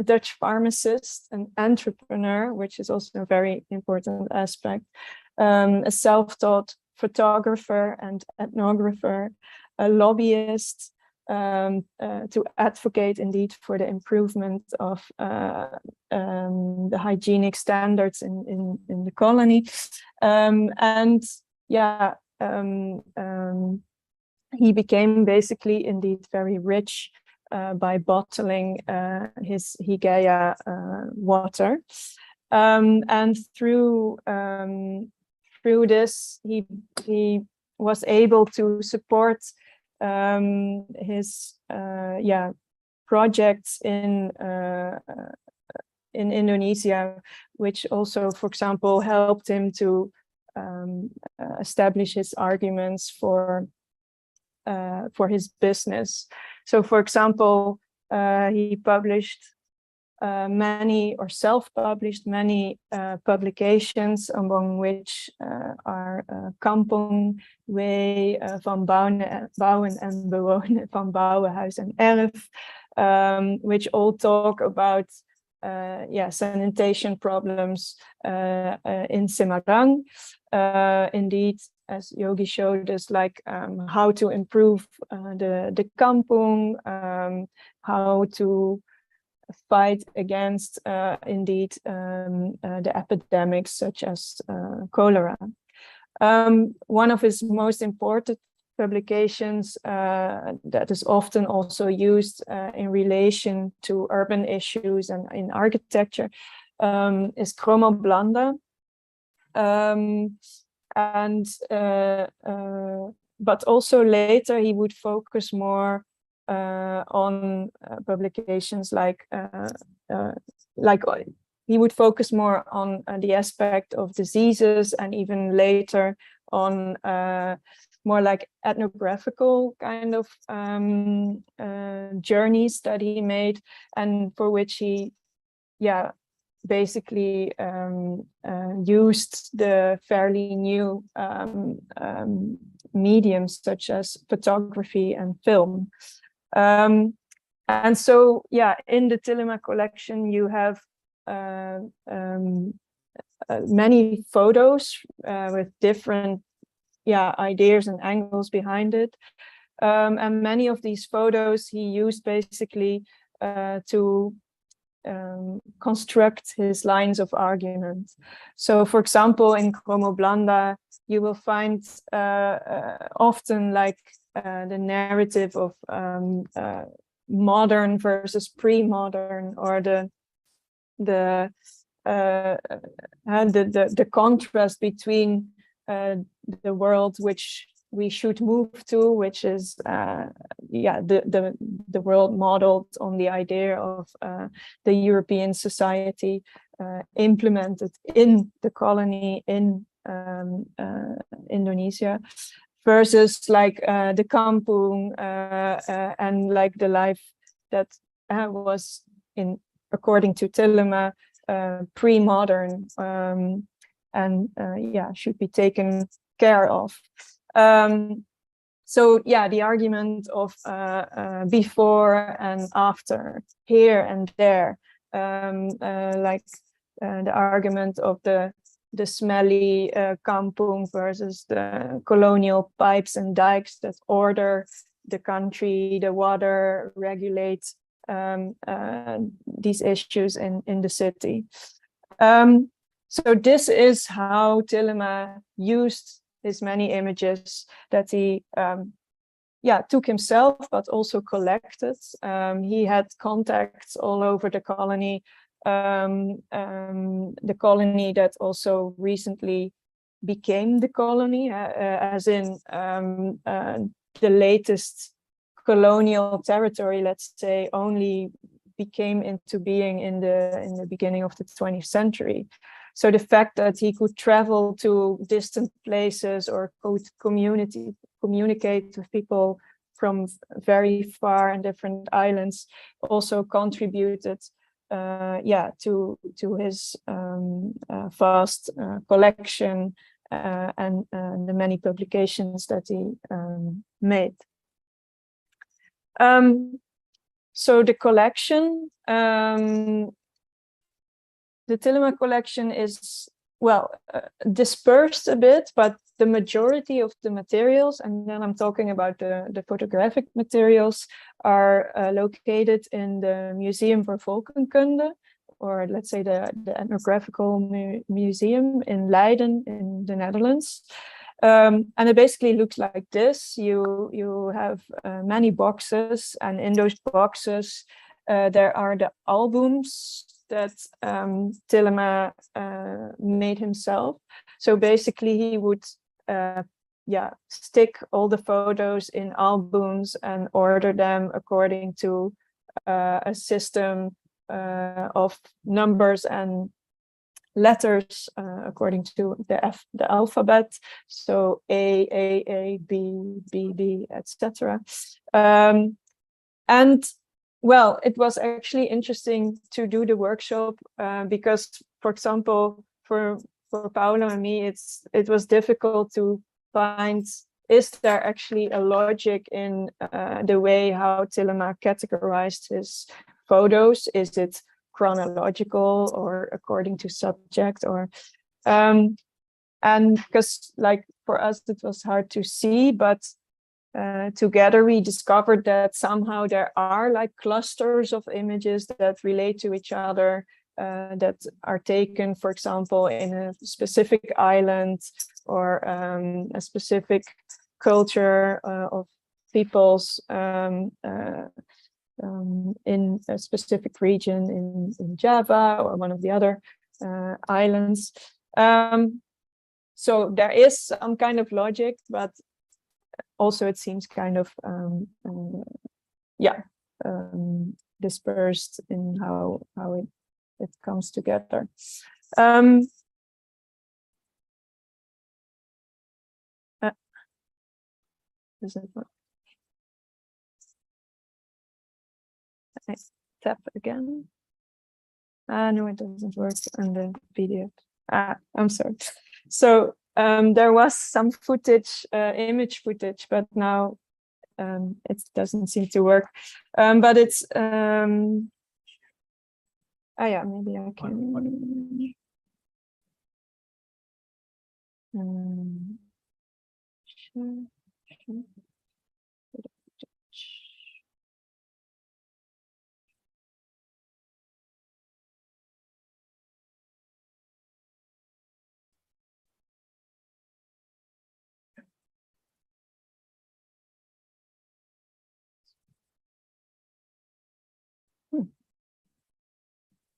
Dutch pharmacist, an entrepreneur, which is also a very important aspect, a self-taught photographer and ethnographer, a lobbyist to advocate indeed for the improvement of the hygienic standards in the colony. And yeah, he became basically indeed very rich by bottling his Hygieia water, and through this he was able to support his projects in Indonesia, which also, for example, helped him to establish his arguments for his business. So, for example, he published many, or self-published many publications, among which are Kampong, Way, Van Bouwen en Bewonen, Van Bouwen, Huis en Erf, which all talk about sanitation problems in Semarang. Indeed, as Yogi showed us, like how to improve the kampung, how to fight against the epidemics such as cholera. One of his most important publications that is often also used in relation to urban issues and in architecture is Chromo Blanda. But also later he would focus more on publications like he would focus more on the aspect of diseases, and even later on more like ethnographical kind of journeys that he made, and for which he basically used the fairly new mediums such as photography and film. And so, in the Tillema collection, you have many photos with different ideas and angles behind it. And many of these photos he used basically to construct his lines of argument. So, for example, in Chromo Blanda, you will find often like the narrative of modern versus pre-modern, or the contrast between the world which we should move to, which is the world modeled on the idea of the European society implemented in the colony in Indonesia, versus like the kampung and like the life that was according to Tillema pre-modern and should be taken care of. So the argument of before and after, here and there, like the argument of the smelly kampung versus the colonial pipes and dikes that order the country, the water, regulate these issues in the city. So this is how Tillema used his many images that he took himself, but also collected. He had contacts all over the colony, the colony that also recently became the colony, as in the latest colonial territory, let's say, only became into being in the beginning of the 20th century. So the fact that he could travel to distant places or could communicate with people from very far and different islands also contributed to his vast collection and the many publications that he made. So the collection, the Tillema collection is, dispersed a bit, but the majority of the materials, and then I'm talking about the photographic materials, are located in the Museum for Volkenkunde, or let's say the Ethnographical Museum in Leiden in the Netherlands. And it basically looks like this. You have many boxes, and in those boxes there are the albums that Tillema made himself. So basically he would stick all the photos in albums and order them according to a system of numbers and letters according to the alphabet. So A, B, etc. And well, it was actually interesting to do the workshop because, for example, for Paolo and me, it was difficult to find, is there actually a logic in the way how Tillema categorized his photos? Is it chronological or according to subject? Or and because like for us it was hard to see, but together we discovered that somehow there are like clusters of images that relate to each other, that are taken, for example, in a specific island or a specific culture of peoples in a specific region in Java or one of the other islands. So there is some kind of logic, but also it seems kind of dispersed in how it comes together. Does it work? I tap again. No, it doesn't work on the PDF. I'm sorry. So there was some footage, image footage, but now it doesn't seem to work. But it's maybe I can. Sure.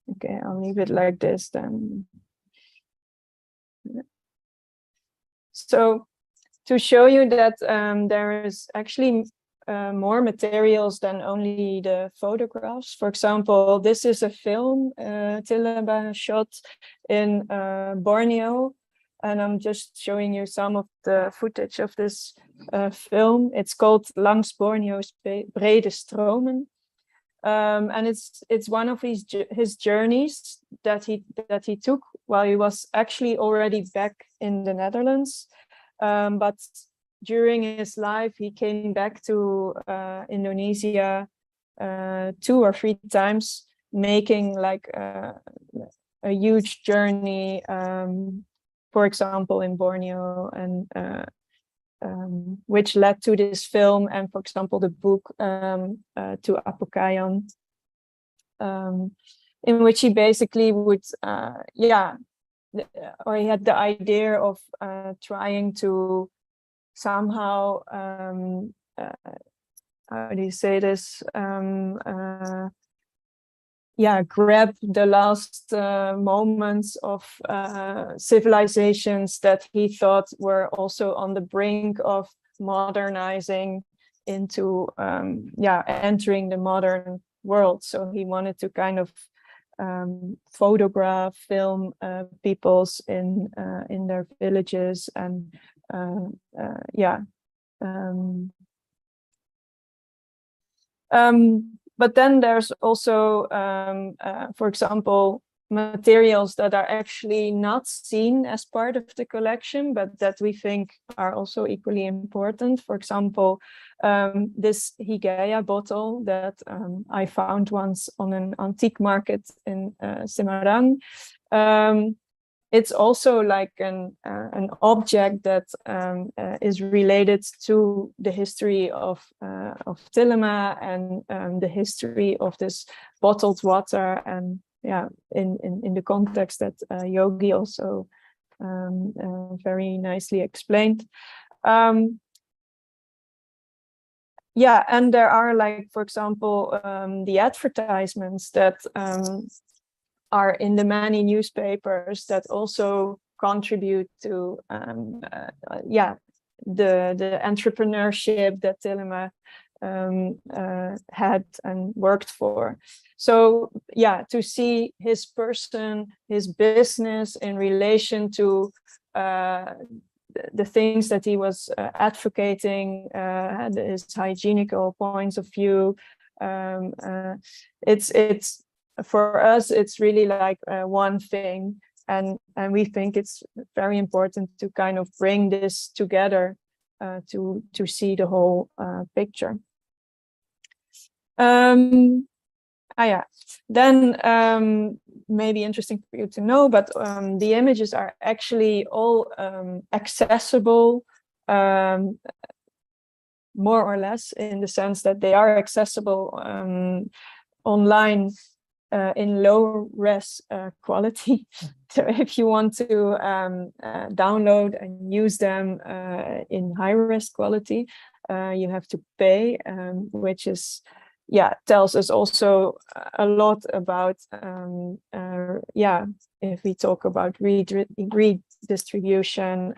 Okay, I'll leave it like this then. So to show you that there is actually more materials than only the photographs. For example, this is a film Tillema shot in Borneo, and I'm just showing you some of the footage of this film. It's called Langs Borneo's Brede Stromen. And it's one of his journeys that he took while he was actually already back in the Netherlands. But during his life, he came back to Indonesia 2 or 3 times, making like a huge journey, for example, in Borneo, and which led to this film and, for example, the book To Apokayan, in which he basically would, or he had the idea of trying to somehow, how do you say this? Grab the last moments of civilizations that he thought were also on the brink of modernizing into, entering the modern world. So he wanted to kind of photograph, film peoples in their villages, and but then there's also, for example, materials that are actually not seen as part of the collection, but that we think are also equally important. For example, this Hygieia bottle that I found once on an antique market in Semarang. It's also like an object that is related to the history of Tillema and the history of this bottled water, and in the context that Yogi also very nicely explained. Yeah, and there are, like, for example, the advertisements that are in the many newspapers that also contribute to yeah, the entrepreneurship that Tillema had and worked for. So yeah, to see his person, his business in relation to the things that he was advocating, his hygienical points of view. It's for us, it's really like one thing, and we think it's very important to kind of bring this together to see the whole picture. Yeah, then maybe interesting for you to know, but the images are actually all accessible, more or less, in the sense that they are accessible online in low res quality. So if you want to download and use them in high res quality, you have to pay, which is, yeah, tells us also a lot about, yeah, if we talk about redistribution,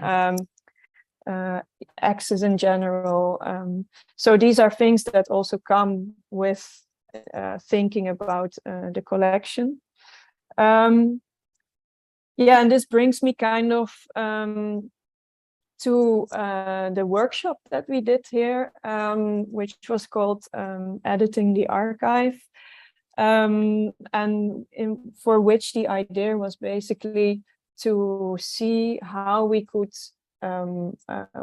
access in general. So these are things that also come with thinking about the collection. Yeah, and this brings me kind of to the workshop that we did here, which was called Editing the Archive, and for which the idea was basically to see how we could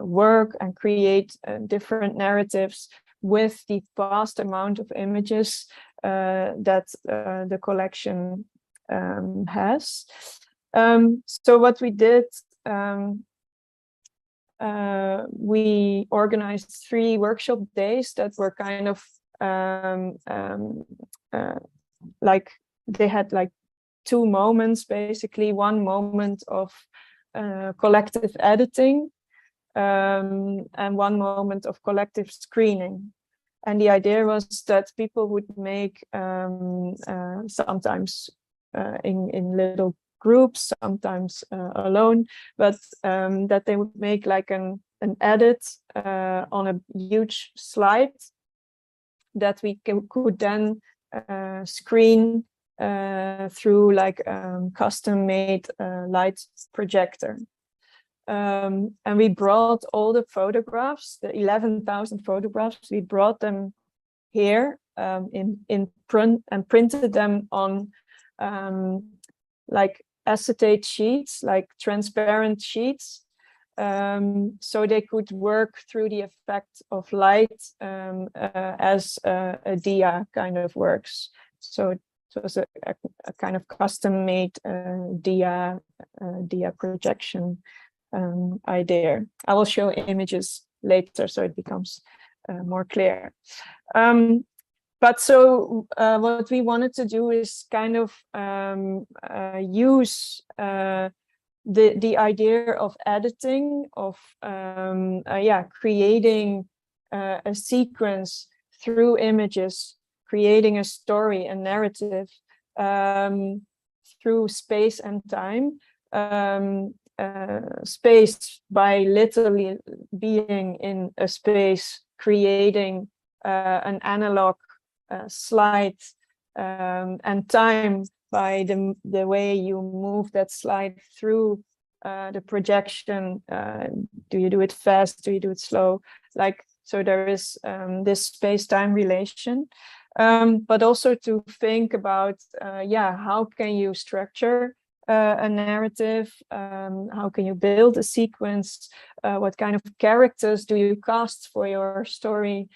work and create different narratives with the vast amount of images that the collection has. So what we did, we organized 3 workshop days that were kind of like, they had like 2 moments, basically. One moment of collective editing, and one moment of collective screening. And the idea was that people would make sometimes in little groups, sometimes alone, but that they would make like an edit on a huge slide that we could then screen through like custom-made light projector. And we brought all the photographs, the 11,000 photographs, we brought them here in print and printed them on like acetate sheets, like transparent sheets, so they could work through the effect of light as a dia kind of works. So it was a kind of custom-made dia projection idea. I will show images later so it becomes more clear. But so what we wanted to do is kind of use the idea of editing, of yeah, creating a sequence through images, creating a story, a narrative through space and time. Space by literally being in a space, creating an analog slide, and time by the way you move that slide through the projection. Do you do it fast? Do you do it slow? Like, so there is this space-time relation, but also to think about, yeah, how can you structure a narrative? How can you build a sequence? What kind of characters do you cast for your story?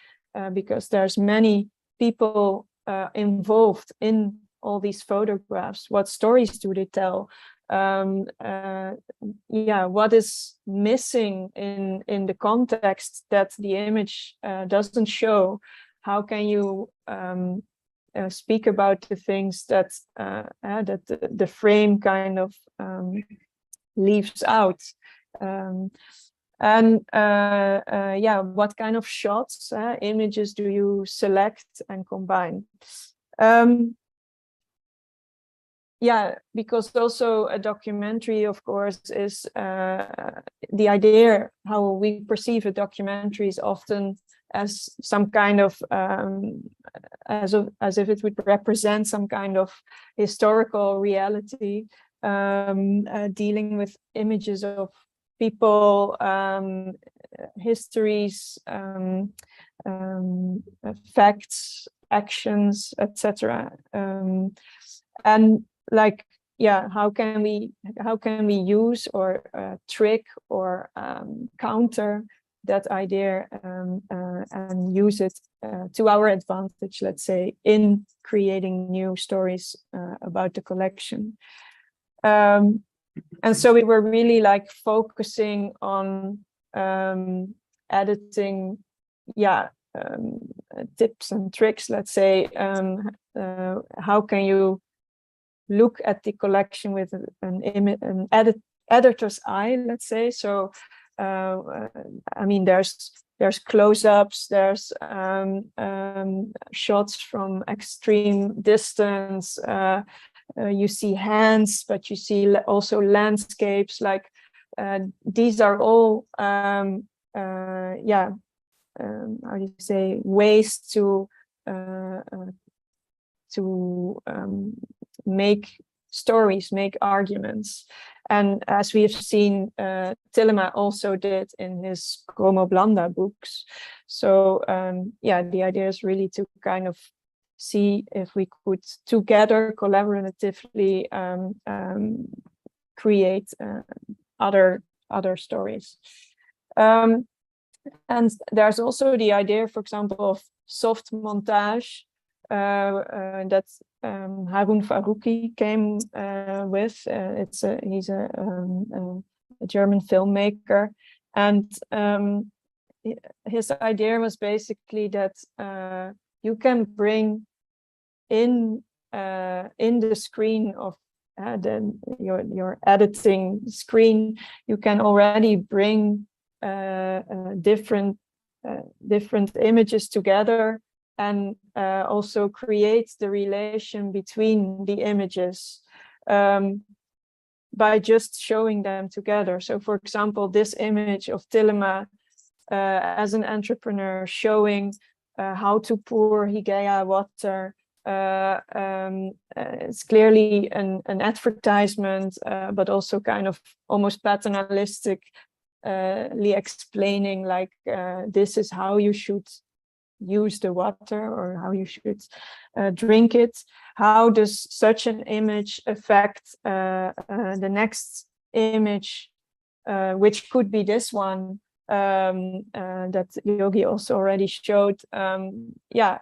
Because there's many people involved in all these photographs. What stories do they tell? Yeah, what is missing in the context that the image doesn't show? How can you speak about the things that that the frame kind of leaves out. And yeah, what kind of shots, images do you select and combine? Yeah, because also a documentary, of course, is the idea how we perceive a documentary is often as some kind of as if it would represent some kind of historical reality, dealing with images of people, histories, facts, actions, etc. And like, yeah, how can we use or trick or counter that idea and use it to our advantage, let's say, in creating new stories about the collection. And so we were really like focusing on editing, yeah, tips and tricks, let's say. How can you look at the collection with an editor's eye, let's say? So I mean, there's close-ups, there's shots from extreme distance, you see hands, but you see also landscapes. Like these are all yeah, how do you say, ways to make stories, make arguments. And as we have seen, Tillema also did in his Chromo Blanda books. So yeah, the idea is really to kind of see if we could together collaboratively create other stories. And there's also the idea, for example, of soft montage that Harun Farouki came with. He's a German filmmaker, and his idea was basically that you can bring in the screen of your editing screen, you can already bring different images together, and also create the relation between the images by just showing them together. So, for example, this image of Tillema as an entrepreneur showing how to pour Hygieia water. It's clearly an advertisement, but also kind of almost paternalistically explaining, like, this is how you should use the water, or how you should drink it. How does such an image affect the next image, which could be this one, that Yogi also already showed, a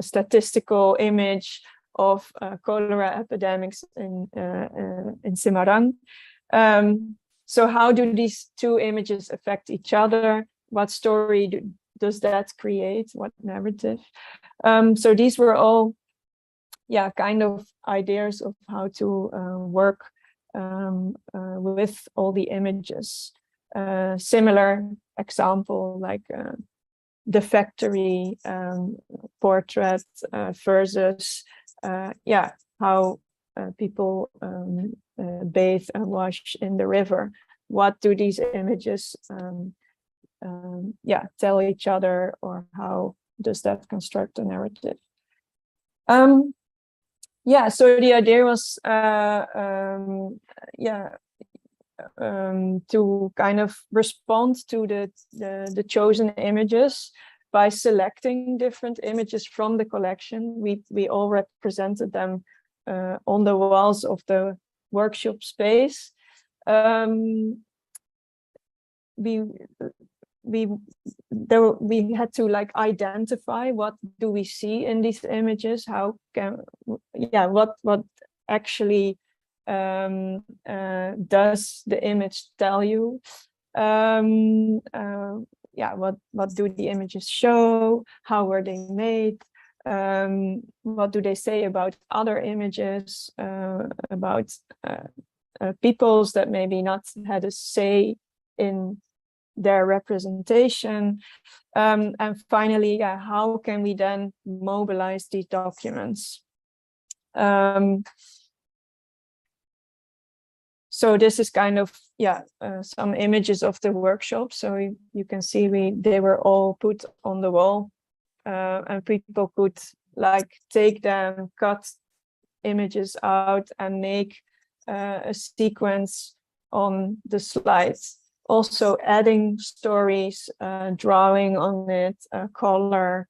statistical image of cholera epidemics in Semarang. So how do these two images affect each other? What story does that create? What narrative? So these were all, kind of ideas of how to work with all the images. Similar example, like the factory portrait versus how people bathe and wash in the river. What do these images tell each other, or how does that construct a narrative? So the idea was to kind of respond to the chosen images by selecting different images from the collection. We all represented them on the walls of the workshop space. We had to like identify what do we see in these images, what actually does the image tell you, what do the images show, how were they made, what do they say about other images, about peoples that maybe not had a say in their representation. And finally, how can we then mobilize these documents? So this is kind of, some images of the workshop. So you can see they were all put on the wall, and people could like take them, cut images out and make a sequence on the slides. Also adding stories, drawing on it, color,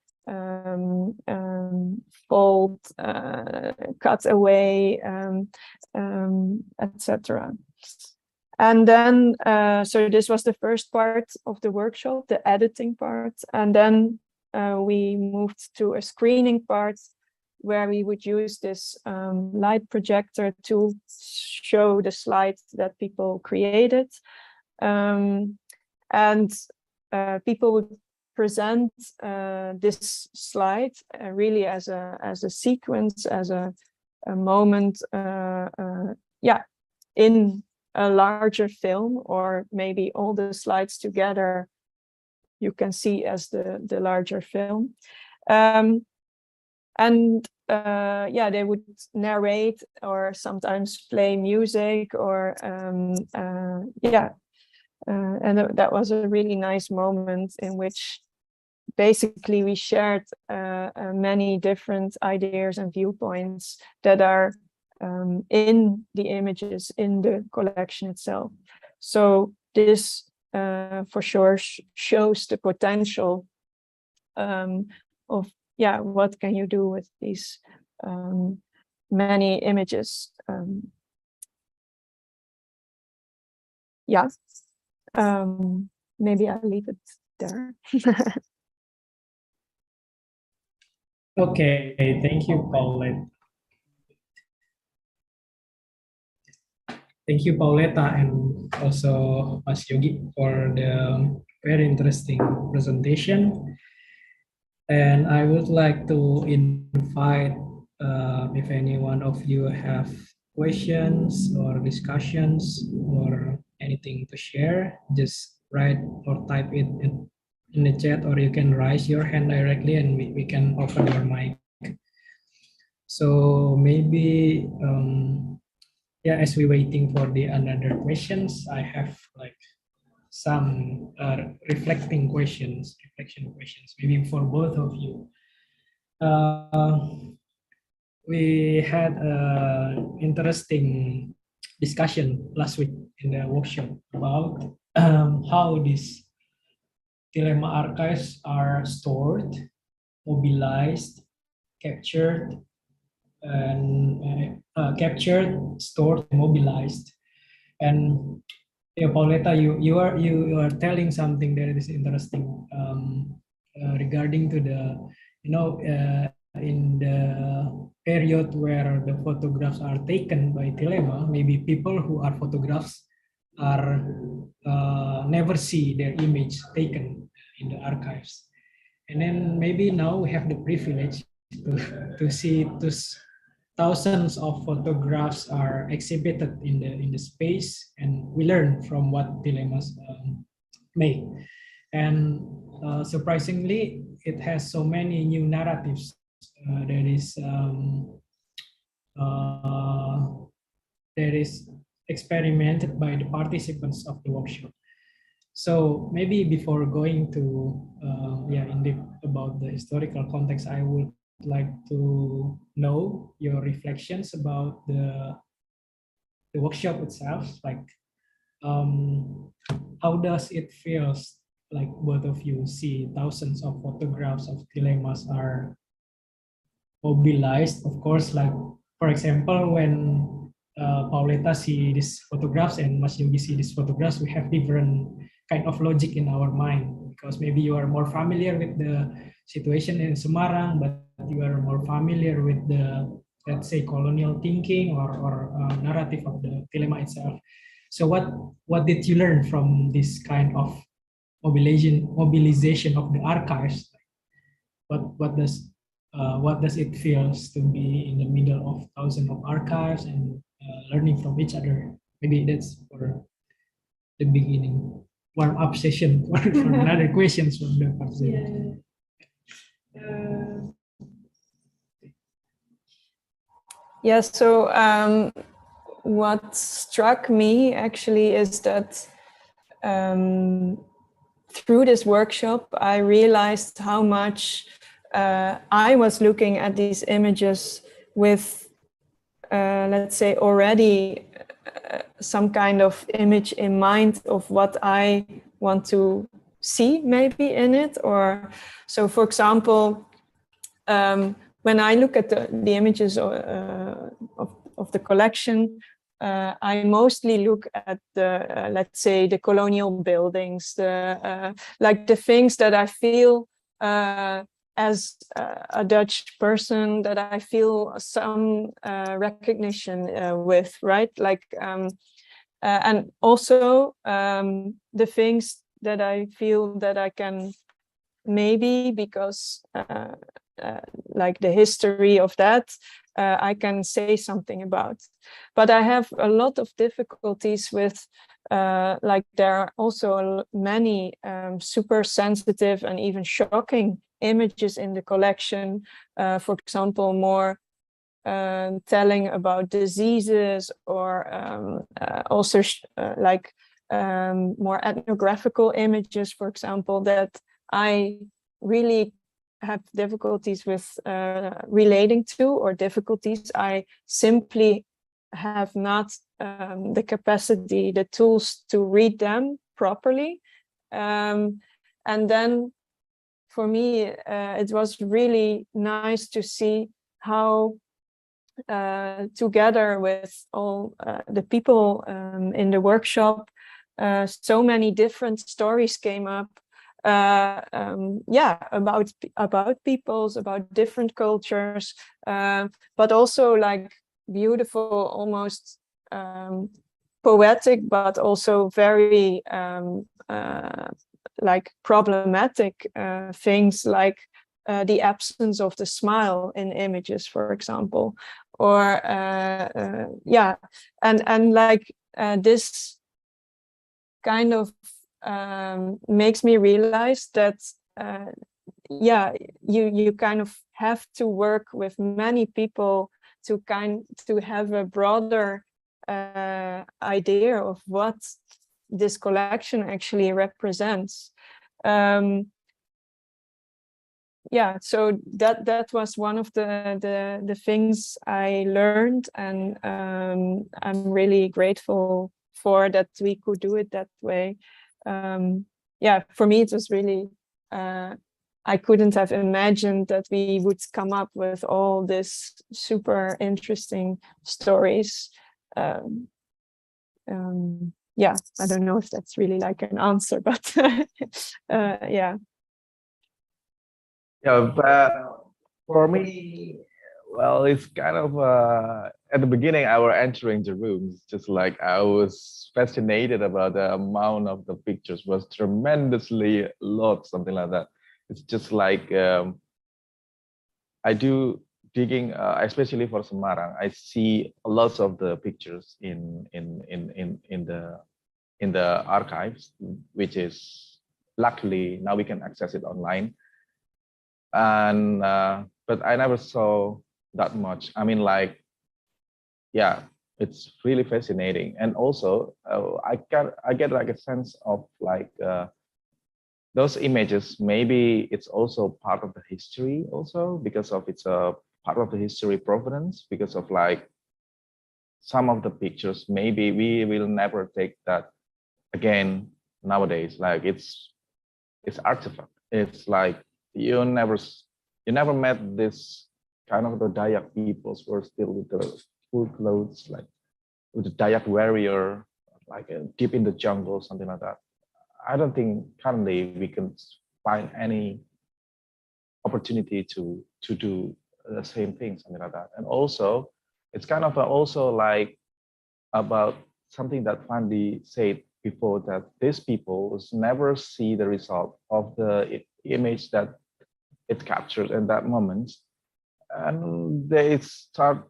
fold, cut away, etc. And then, so this was the first part of the workshop, the editing part. And then we moved to a screening part where we would use this light projector to show the slides that people created. And people would present this slide really as a sequence, as a moment, in a larger film, or maybe all the slides together you can see as the larger film. They would narrate or sometimes play music, or and that was a really nice moment in which basically we shared many different ideas and viewpoints that are in the images in the collection itself. So this for sure shows the potential of what can you do with these many images. Maybe I'll leave it there. Okay, thank you, Pauletta. Thank you, Pauletta, and also Mas Yogi for the very interesting presentation. And I would like to invite if any one of you have questions or discussions or anything to share, just write or type it in the chat, or you can raise your hand directly and we can open your mic. So maybe, as we're waiting for the another questions, I have like some reflection questions, maybe for both of you. We had an interesting discussion last week in the workshop about how these Tillema archives are stored, mobilized, captured, and stored, mobilized. And Pauletta, you are telling something that is interesting regarding to the in the period where the photographs are taken by Tillema, maybe people who are photographs are never see their image taken in the archives, and then maybe now we have the privilege to see those thousands of photographs are exhibited in the space, and we learn from what Tillema's made. And surprisingly, it has so many new narratives that is experimented by the participants of the workshop. So maybe before going to in depth about the historical context, I would like to know your reflections about the workshop itself. Like, how does it feel like both of you see thousands of photographs of Tillemas are mobilized? Of course, like for example, when Paoletta see these photographs and Mas Yogi see these photographs, we have different kind of logic in our mind, because maybe you are more familiar with the situation in Semarang, but you are more familiar with the, let's say, colonial thinking or narrative of the Tillema itself. So what did you learn from this kind of mobilization of the archives? What does it feel to be in the middle of thousands of archives and learning from each other? maybe that's for the beginning, warm up session for another questions from the participants. Yeah, so what struck me actually is that through this workshop, I realized how much I was looking at these images with, let's say, already some kind of image in mind of what I want to see maybe in it. Or so, for example, when I look at the images of the collection, I mostly look at the, let's say, the colonial buildings, like the things that I feel as a Dutch person, that I feel some recognition with, right? Like, and also the things that I feel that I can maybe, because like the history of that, I can say something about. But I have a lot of difficulties with, like there are also many super sensitive and even shocking images in the collection. For example, more telling about diseases, or also like more ethnographical images, for example, that I really have difficulties with relating to, or difficulties I simply have not the capacity, the tools to read them properly. And then for me, it was really nice to see how together with all the people in the workshop, so many different stories came up. Yeah, about peoples, about different cultures, but also like beautiful, almost poetic, but also very like problematic things, like the absence of the smile in images, for example, or yeah, and like this kind of makes me realize that yeah, you kind of have to work with many people to have a broader idea of what this collection actually represents. Yeah, so that was one of the things I learned, and I'm really grateful for that we could do it that way. Yeah, for me it was really, I couldn't have imagined that we would come up with all this super interesting stories. Yeah, I don't know if that's really like an answer, but yeah. Yeah, but for me, well, it's kind of at the beginning I were entering the rooms, just like I was fascinated about the amount of the pictures was tremendously a lot, something like that. It's just like I do digging, especially for Semarang. I see lots of the pictures in the archives, which is luckily now we can access it online. And but I never saw that much. I mean, like, yeah, it's really fascinating. And also I get like a sense of like those images, maybe it's also part of the history also, because of it's a part of the history provenance, because of like some of the pictures maybe we will never take that again nowadays. Like it's artifact. It's like you never met this kind of the Dayak peoples who are still with the full clothes, like with the Dayak warrior, like deep in the jungle, something like that. I don't think currently we can find any opportunity to do the same thing, something like that. And also, it's kind of also like about something that Fandi said before, that these people never see the result of the image that it captured in that moment, and they start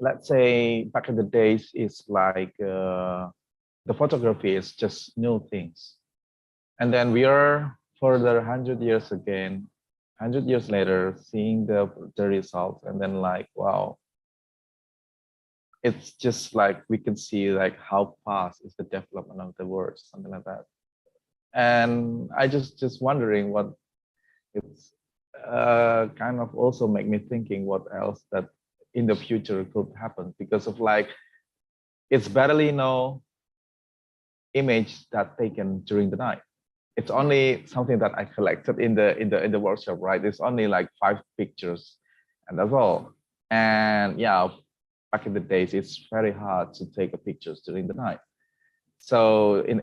let's say back in the days, it's like the photography is just new things. And then we are further 100 years again, 100 years later, seeing the results, and then like, wow, it's just like we can see like how fast is the development of the world, something like that. And I just wondering what it's kind of also make me thinking what else that in the future could happen, because of like it's barely no image that taken during the night. It's only something that I collected in the workshop, right? It's only like 5 pictures, and that's all. And yeah, back in the days, it's very hard to take a pictures during the night. So in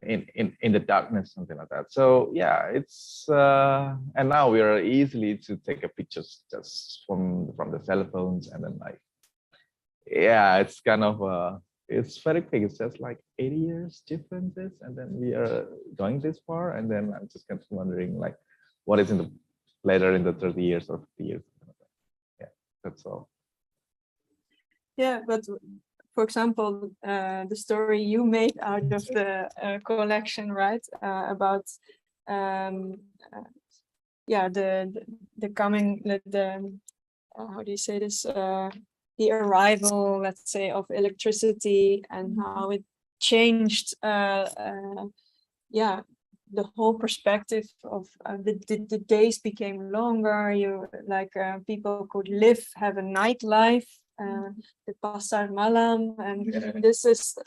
the darkness, something like that. So yeah, it's and now we are easily to take a pictures just from the cell phones, and then like, yeah, it's kind of it's very big. It's just like 80 years differences, and then we are going this far, and then I'm just kind of wondering like what is in the later in the 30 years or 50 years. Yeah, that's all. Yeah, but for example, the story you made out of the collection, right? About yeah, the coming, the how do you say this? The arrival, let's say, of electricity, and how it changed, yeah, the whole perspective of the days became longer. You like people could have a nightlife, the pasar malam, and this is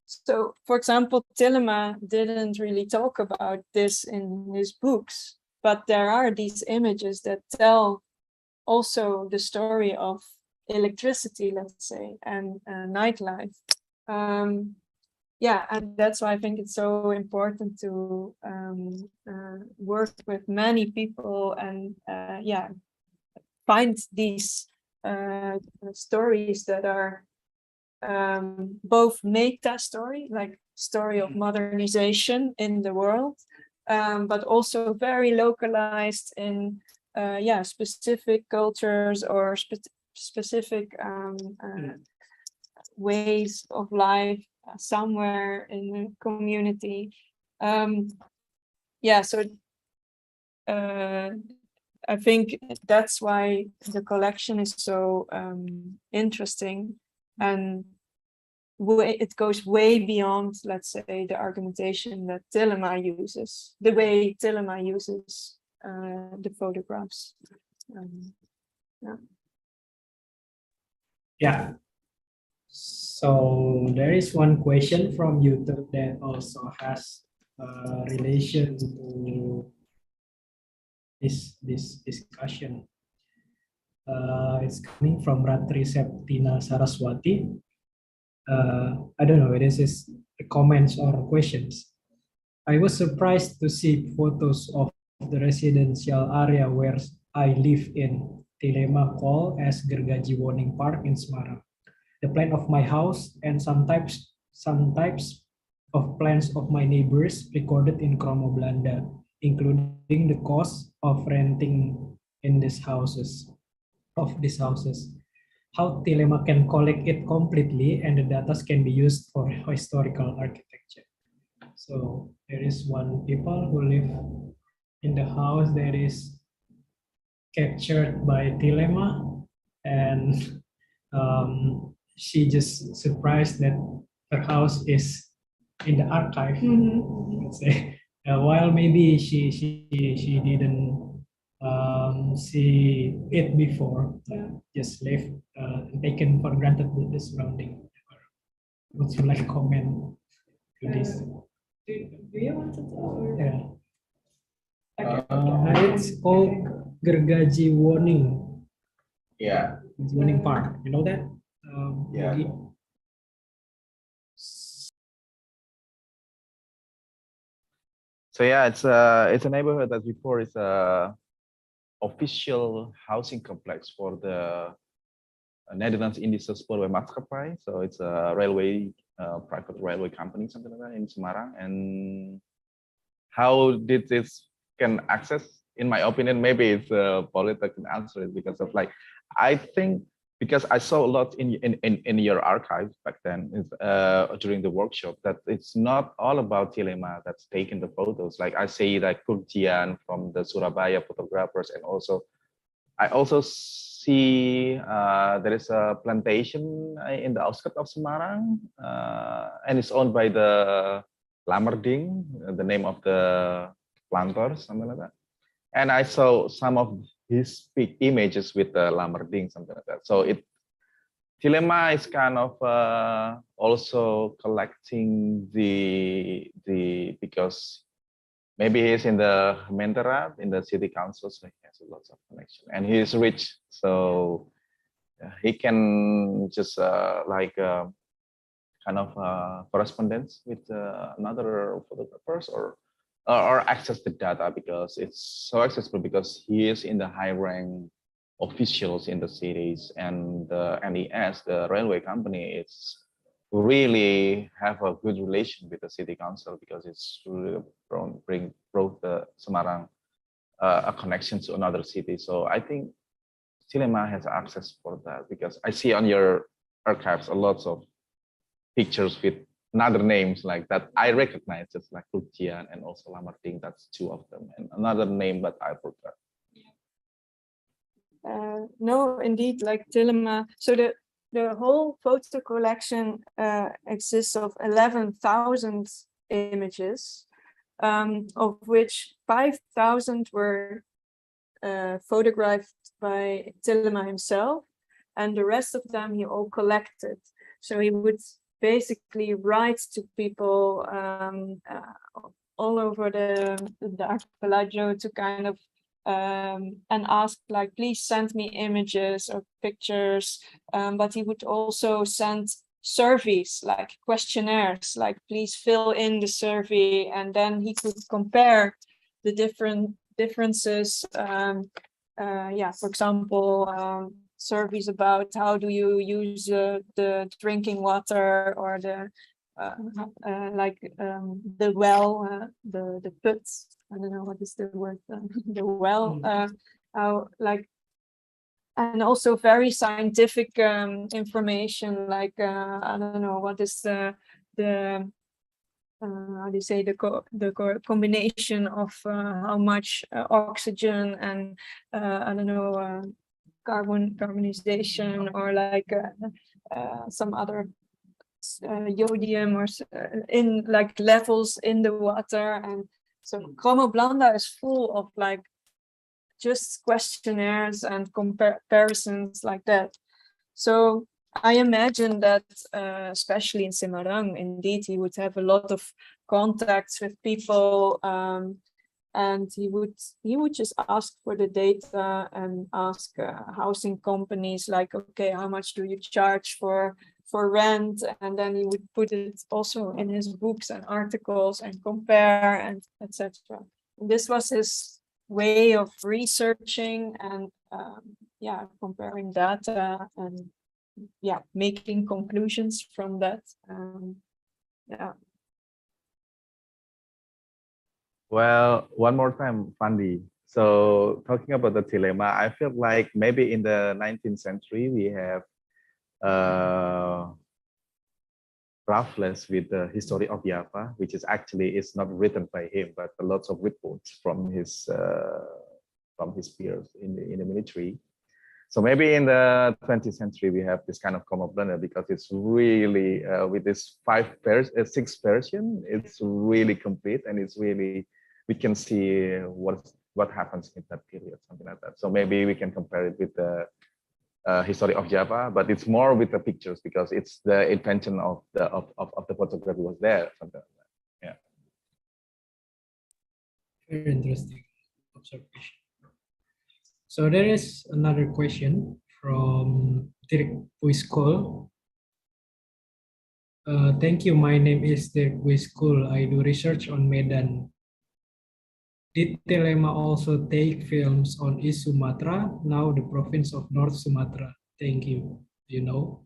so. For example, Tillema didn't really talk about this in his books, but there are these images that tell also the story of electricity, let's say, and nightlife. Yeah, and that's why I think it's so important to work with many people and yeah, find these stories that are both meta story, like story of modernization in the world, but also very localized in yeah, specific cultures or specific ways of life somewhere in the community. Yeah, so I think that's why the collection is so interesting, and it goes way beyond, let's say, the argumentation that Tillema uses, the way Tillema uses the photographs. Yeah. Yeah. So there is one question from YouTube that also has relation to this discussion. It's coming from Ratri Septina Saraswati. I don't know, this is comments or questions. I was surprised to see photos of the residential area where I live in Tillema called as Gergaji Warning Park in Semarang. The plan of my house and some types of plans of my neighbors recorded in Kromo Belanda, including the cost of renting in these houses. How Tillema can collect it completely, and the data can be used for historical architecture. So there is one people who live in the house that is captured by Tillema, and she just surprised that her house is in the archive. Let's say, while maybe she didn't see it before, just left taken for granted with the surrounding. Would you like to comment to this? Do you want to tell? Yeah. It's called Gergaji Warning. Yeah. Warning Park. You know that? Yeah. Yogi? So yeah, it's a neighborhood that before is a official housing complex for the Netherlands Indische Spoorweg Maatschappij. So it's a railway, private railway company, something like that in Semarang. And how did this can access? In my opinion, maybe it's Pauletta can answer it, because of like, I think because I saw a lot in your archives back then during the workshop that it's not all about Tillema that's taking the photos. Like I see like Kurjian from the Surabaya photographers, and also I also see there is a plantation in the outskirts of Semarang, and it's owned by the Lamerding, the name of the planters, something like that. And I saw some of his big images with the Lamerding, something like that. So Tillema is kind of also collecting the because maybe he's in the Mentera in the city council, so he has lots of connection, and he's rich, so he can just kind of correspondence with another photographers or access the data, because it's so accessible because he is in the high rank officials in the cities, and the NES, the railway company, it's really have a good relation with the city council because it's really brought the Semarang a connection to another city. So I think Tillema has access for that, because I see on your archives a lot of pictures with another names like that I recognize, just like Kurjian and also Lamerding. That's two of them, and another name but I forgot. No, indeed, like Tillema. So the whole photo collection exists of 11,000 images, of which 5,000 were photographed by Tillema himself, and the rest of them he all collected. So he would basically write to people all over the archipelago to kind of and ask, like, please send me images or pictures, but he would also send surveys, like questionnaires, like please fill in the survey, and then he could compare the differences. For example, surveys about how do you use the drinking water, or the well, the puts. I don't know what is the word. The well. How, like, and also very scientific information, like I don't know what is the how do you say, the combination of how much oxygen and I don't know, carbonization, or like some other iodium or in like levels in the water. And so Chromo Blanda is full of like just questionnaires and comparisons like that. So I imagine that especially in Semarang, indeed, he would have a lot of contacts with people, and he would just ask for the data and ask housing companies, like, okay, how much do you charge for rent? And then he would put it also in his books and articles and compare and etc. This was his way of researching and comparing data and making conclusions from that. Well, one more time, Fandi. So talking about the Tillema, I feel like maybe in the 19th century we have Raffles with the history of Java, which is actually is not written by him, but lots of reports from his peers in the military. So maybe in the 20th century we have this kind of common blender, because it's really with this 6 version, it's really complete, and it's really, we can see what happens in that period, something like that. So maybe we can compare it with the history of Java, but it's more with the pictures, because it's the intention of the photography was there, something like that. Yeah. Very interesting observation. So there is another question from Dirk Gudskul. Thank you. My name is Dirk Gudskul. I do research on Medan. Did Tillema also take films on East Sumatra, now the province of North Sumatra? Thank you. Do you know?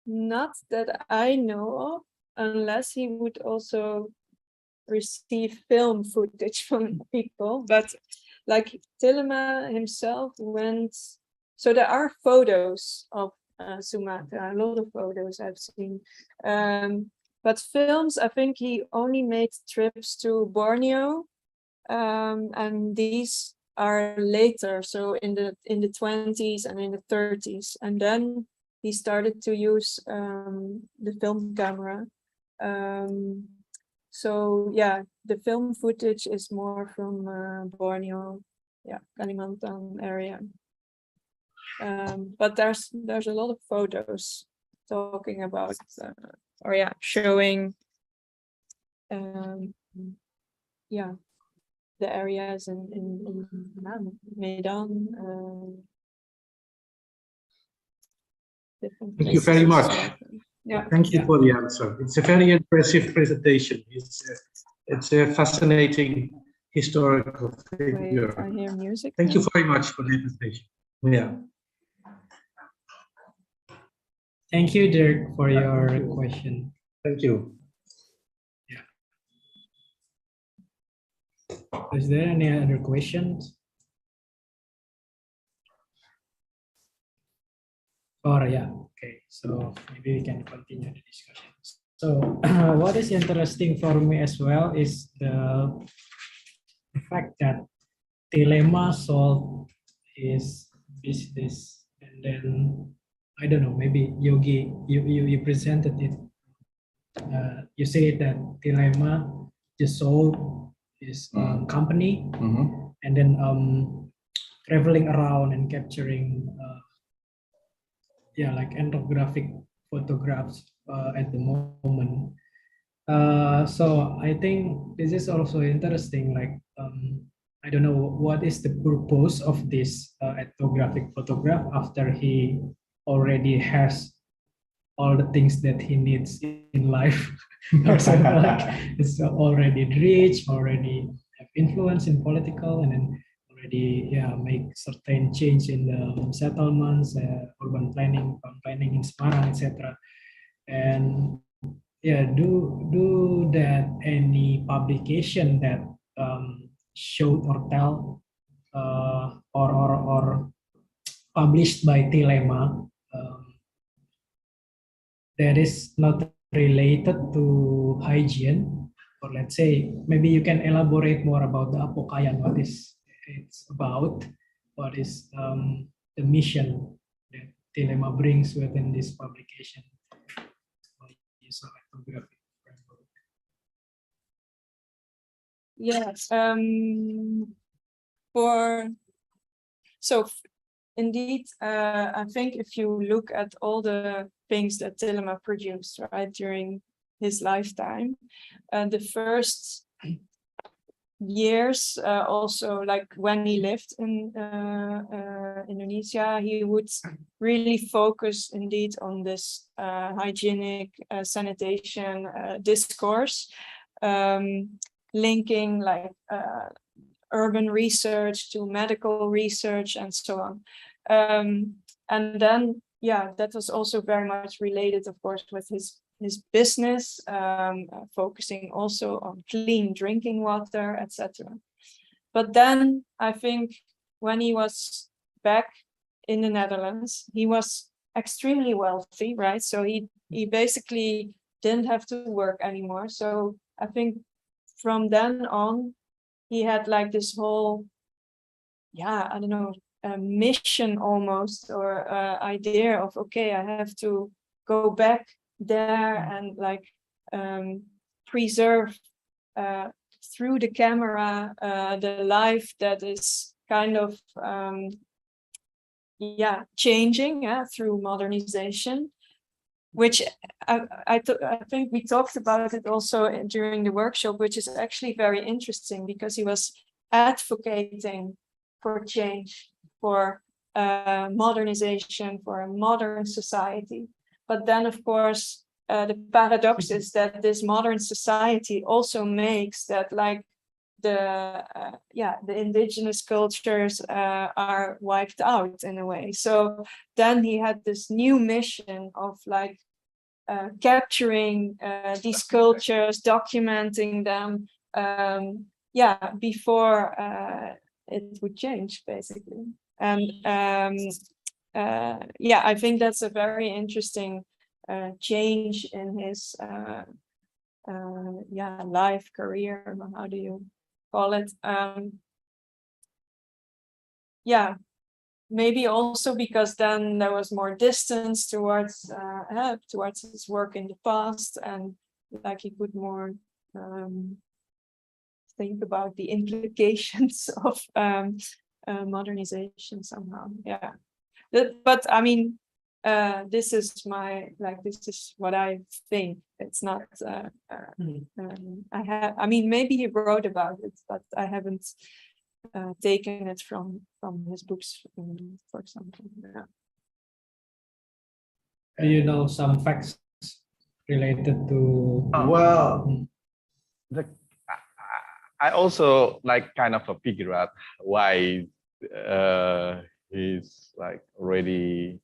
Not that I know of, unless he would also receive film footage from people. But like Tillema himself went. So there are photos of Sumatra, a lot of photos I've seen. But films, I think he only made trips to Borneo, and these are later, so in the 20s and in the 30s, and then he started to use the film camera. So yeah, the film footage is more from Borneo, yeah, Kalimantan area. But there's a lot of photos talking about or yeah, showing yeah, the areas in Medan. Thank you very much. Yeah. Thank you for the answer. It's a very impressive presentation. It's a fascinating historical figure. Wait, I hear music. Thank you very much for the presentation. Yeah. Thank you, Dirk, for your question. Thank you. Is there any other questions? Oh, yeah. Okay. So maybe we can continue the discussion. So what is interesting for me as well is the fact that Tillema sold his business, and then I don't know, maybe Yogi, you presented it. You say that Tillema just sold his company, and then traveling around and capturing yeah, like ethnographic photographs at the moment. So I think this is also interesting. Like I don't know what is the purpose of this ethnographic photograph after he already has all the things that he needs in life. For example, like it's already rich, already have influence in political, and then already make certain change in the settlements, urban planning, town planning in Semarang, etc. And do that any publication that showed or tell or published by Tillema that is not related to hygiene, or let's say maybe you can elaborate more about the Apokayan, what is it's about, what is the mission that Tillema brings within this publication. Use of ethnography. Yes. Indeed, I think if you look at all the things that Tillema produced, right, during his lifetime, the first years, also like when he lived in Indonesia, he would really focus indeed on this hygienic sanitation discourse, linking like urban research to medical research and so on. And then, that was also very much related, of course, with his business, focusing also on clean drinking water, etc. But then I think when he was back in the Netherlands, he was extremely wealthy, right? So he basically didn't have to work anymore. So I think from then on, he had like this whole, I don't know, mission almost, or idea of, okay, I have to go back there and like preserve through the camera the life that is kind of changing through modernization, which I think we talked about it also during the workshop, which is actually very interesting because he was advocating for change, for modernization, for a modern society. But then, of course, the paradox is that this modern society also makes that like the indigenous cultures are wiped out in a way. So then he had this new mission of like capturing these cultures, documenting them, before it would change basically. And yeah, I think that's a very interesting change in his yeah, life, career, how do you call it? Yeah, maybe also because then there was more distance towards his work in the past, and like he could more think about the implications of modernization somehow. Yeah, but I mean, this is what I think. It's not. I mean, maybe he wrote about it, but I haven't taken it from his books, for example. Yeah. Do you know some facts related to? Well, I also like kind of figure out why he's like already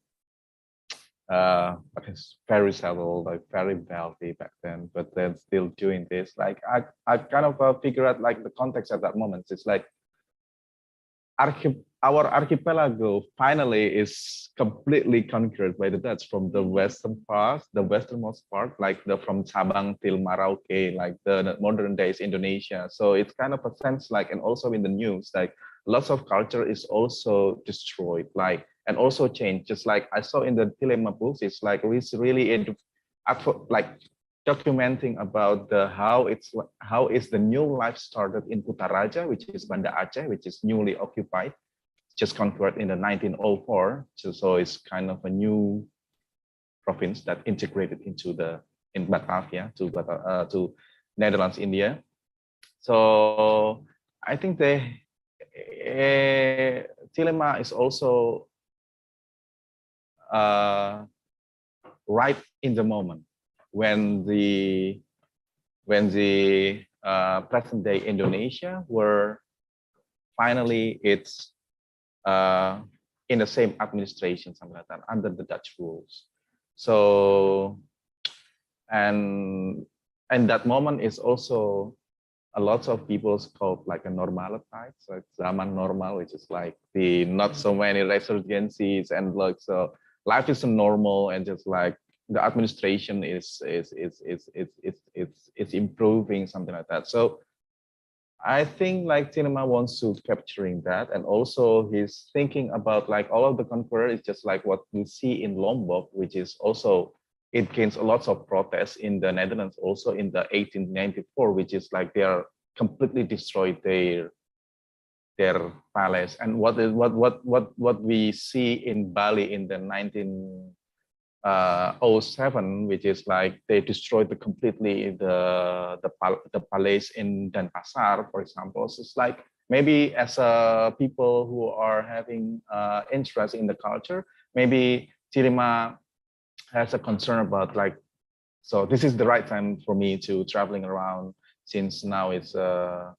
very settled, like very wealthy back then, but then still doing this. Like I kind of figure out like the context at that moment. It's like our archipelago finally is completely conquered by the Dutch from the western part, the westernmost part, like from Sabang till Merauke, like the modern days Indonesia. So it's kind of a sense like, and also in the news, like lots of culture is also destroyed, like, and also changed. Just like I saw in the Tillema books, it's like it's really like documenting about how is the new life started in Kutaraja, which is Banda Aceh, which is newly occupied, just conquered in the 1904. So it's kind of a new province that integrated in Batavia to Netherlands, India. So I think Tillema is also right in the moment when the present day Indonesia were finally it's in the same administration, something like that, under the Dutch rules. So and that moment is also a lot of people called like a normality, so it's zaman normal, which is like the not so many resurgencies, and like so life is normal, and just like the administration is improving, something like that. So I think like Tillema wants to capturing that, and also he's thinking about like all of the conqueror is just like what we see in Lombok, which is also it gains a lot of protests in the Netherlands also in the 1894, which is like they are completely destroyed their palace. And what we see in Bali in the 1907, which is like they destroyed completely the palace in Denpasar, for example. So it's like maybe as people who are having interest in the culture, maybe Tillema has a concern about like, so this is the right time for me to traveling around, since now it's to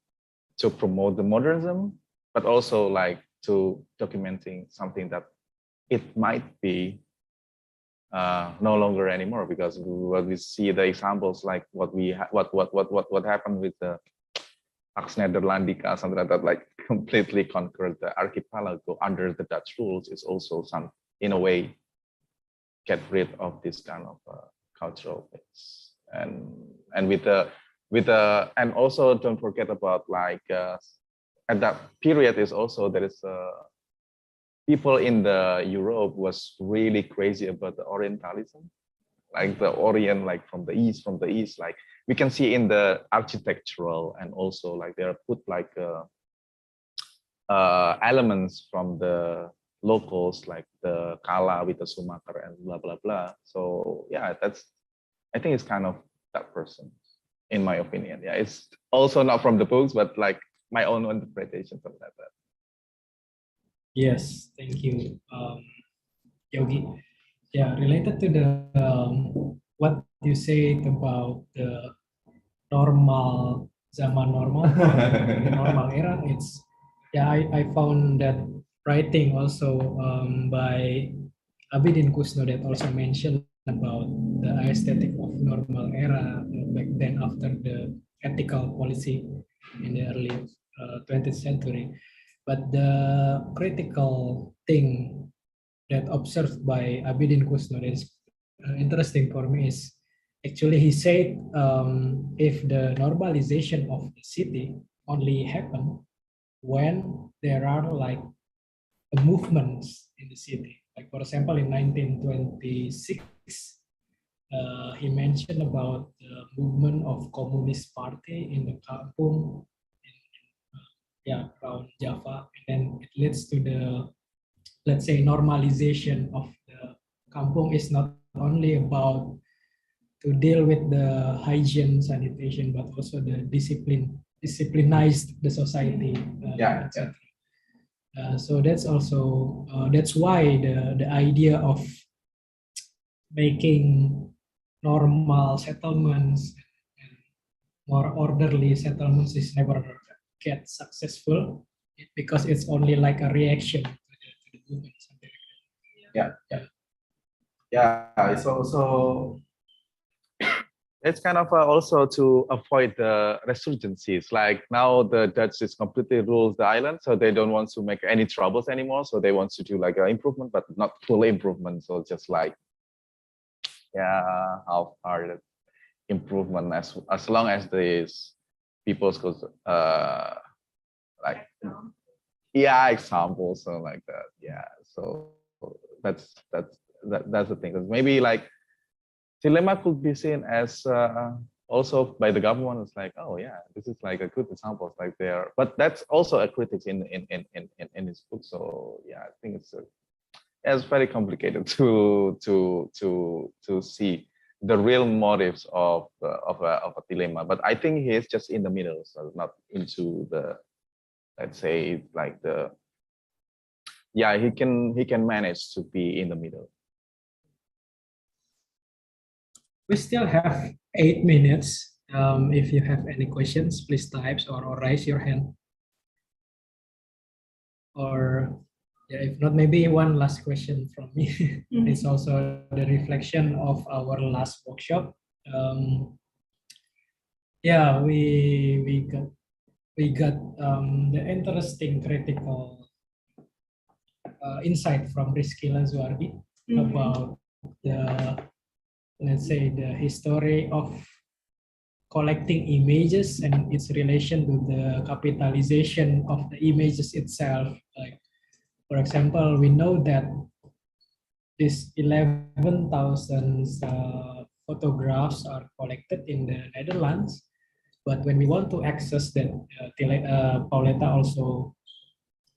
promote the modernism, but also like to documenting something that it might be no longer anymore, because what we see the examples like what happened with the Pax Nederlandica, something like that, like completely conquered the archipelago under the Dutch rules, is also some in a way get rid of this kind of cultural things, and and also don't forget about like at that period is also there is people in the Europe was really crazy about the Orientalism, like the Orient, like from the east, like we can see in the architectural, and also like they are put like elements from the locals, like the Kala with the Sumatera and blah blah blah. So yeah, I think it's kind of that person, in my opinion. Yeah, it's also not from the books, but like my own interpretation of that. Yes, thank you, Yogi. Yeah, related to the what you said about the normal zaman normal, the normal era. It's I found that writing also by Abidin Kusno that also mentioned about the aesthetic of normal era back then after the ethical policy in the early 20th century. But the critical thing that observed by Abidin Kusno that is interesting for me is actually he said if the normalization of the city only happen when there are like movements in the city. Like for example, in 1926, he mentioned about the movement of Communist Party in the kampung, around Java, and then it leads to the, let's say, normalization of the kampung is not only about to deal with the hygiene, sanitation, but also the disciplinized the society. Etc. So that's also that's why the idea of making normal settlements and more orderly settlements is never get successful because it's only like a reaction to the movement. It's also it's kind of also to avoid the resurgencies. Like now the Dutch is completely rules the island, so they don't want to make any troubles anymore. So they want to do like an improvement, but not full improvement. So just like, half-hearted improvement as long as these people's goes like examples, so like that. So that's the thing. Maybe like Tillema could be seen as also by the government. It's like, oh yeah, this is like a good example. It's like there, but that's also a critic in his book. So yeah, I think it's very complicated to see the real motives of a Tillema. But I think he is just in the middle, so not into the, let's say, like the, he can manage to be in the middle. We still have 8 minutes. If you have any questions, please type or raise your hand. Or if not, maybe one last question from me. It's also the reflection of our last workshop. We got the interesting critical insight from Rizky Lazuardi about the, let's say, the history of collecting images and its relation to the capitalization of the images itself. Like, for example, we know that this 11,000 photographs are collected in the Netherlands, but when we want to access that, Paoletta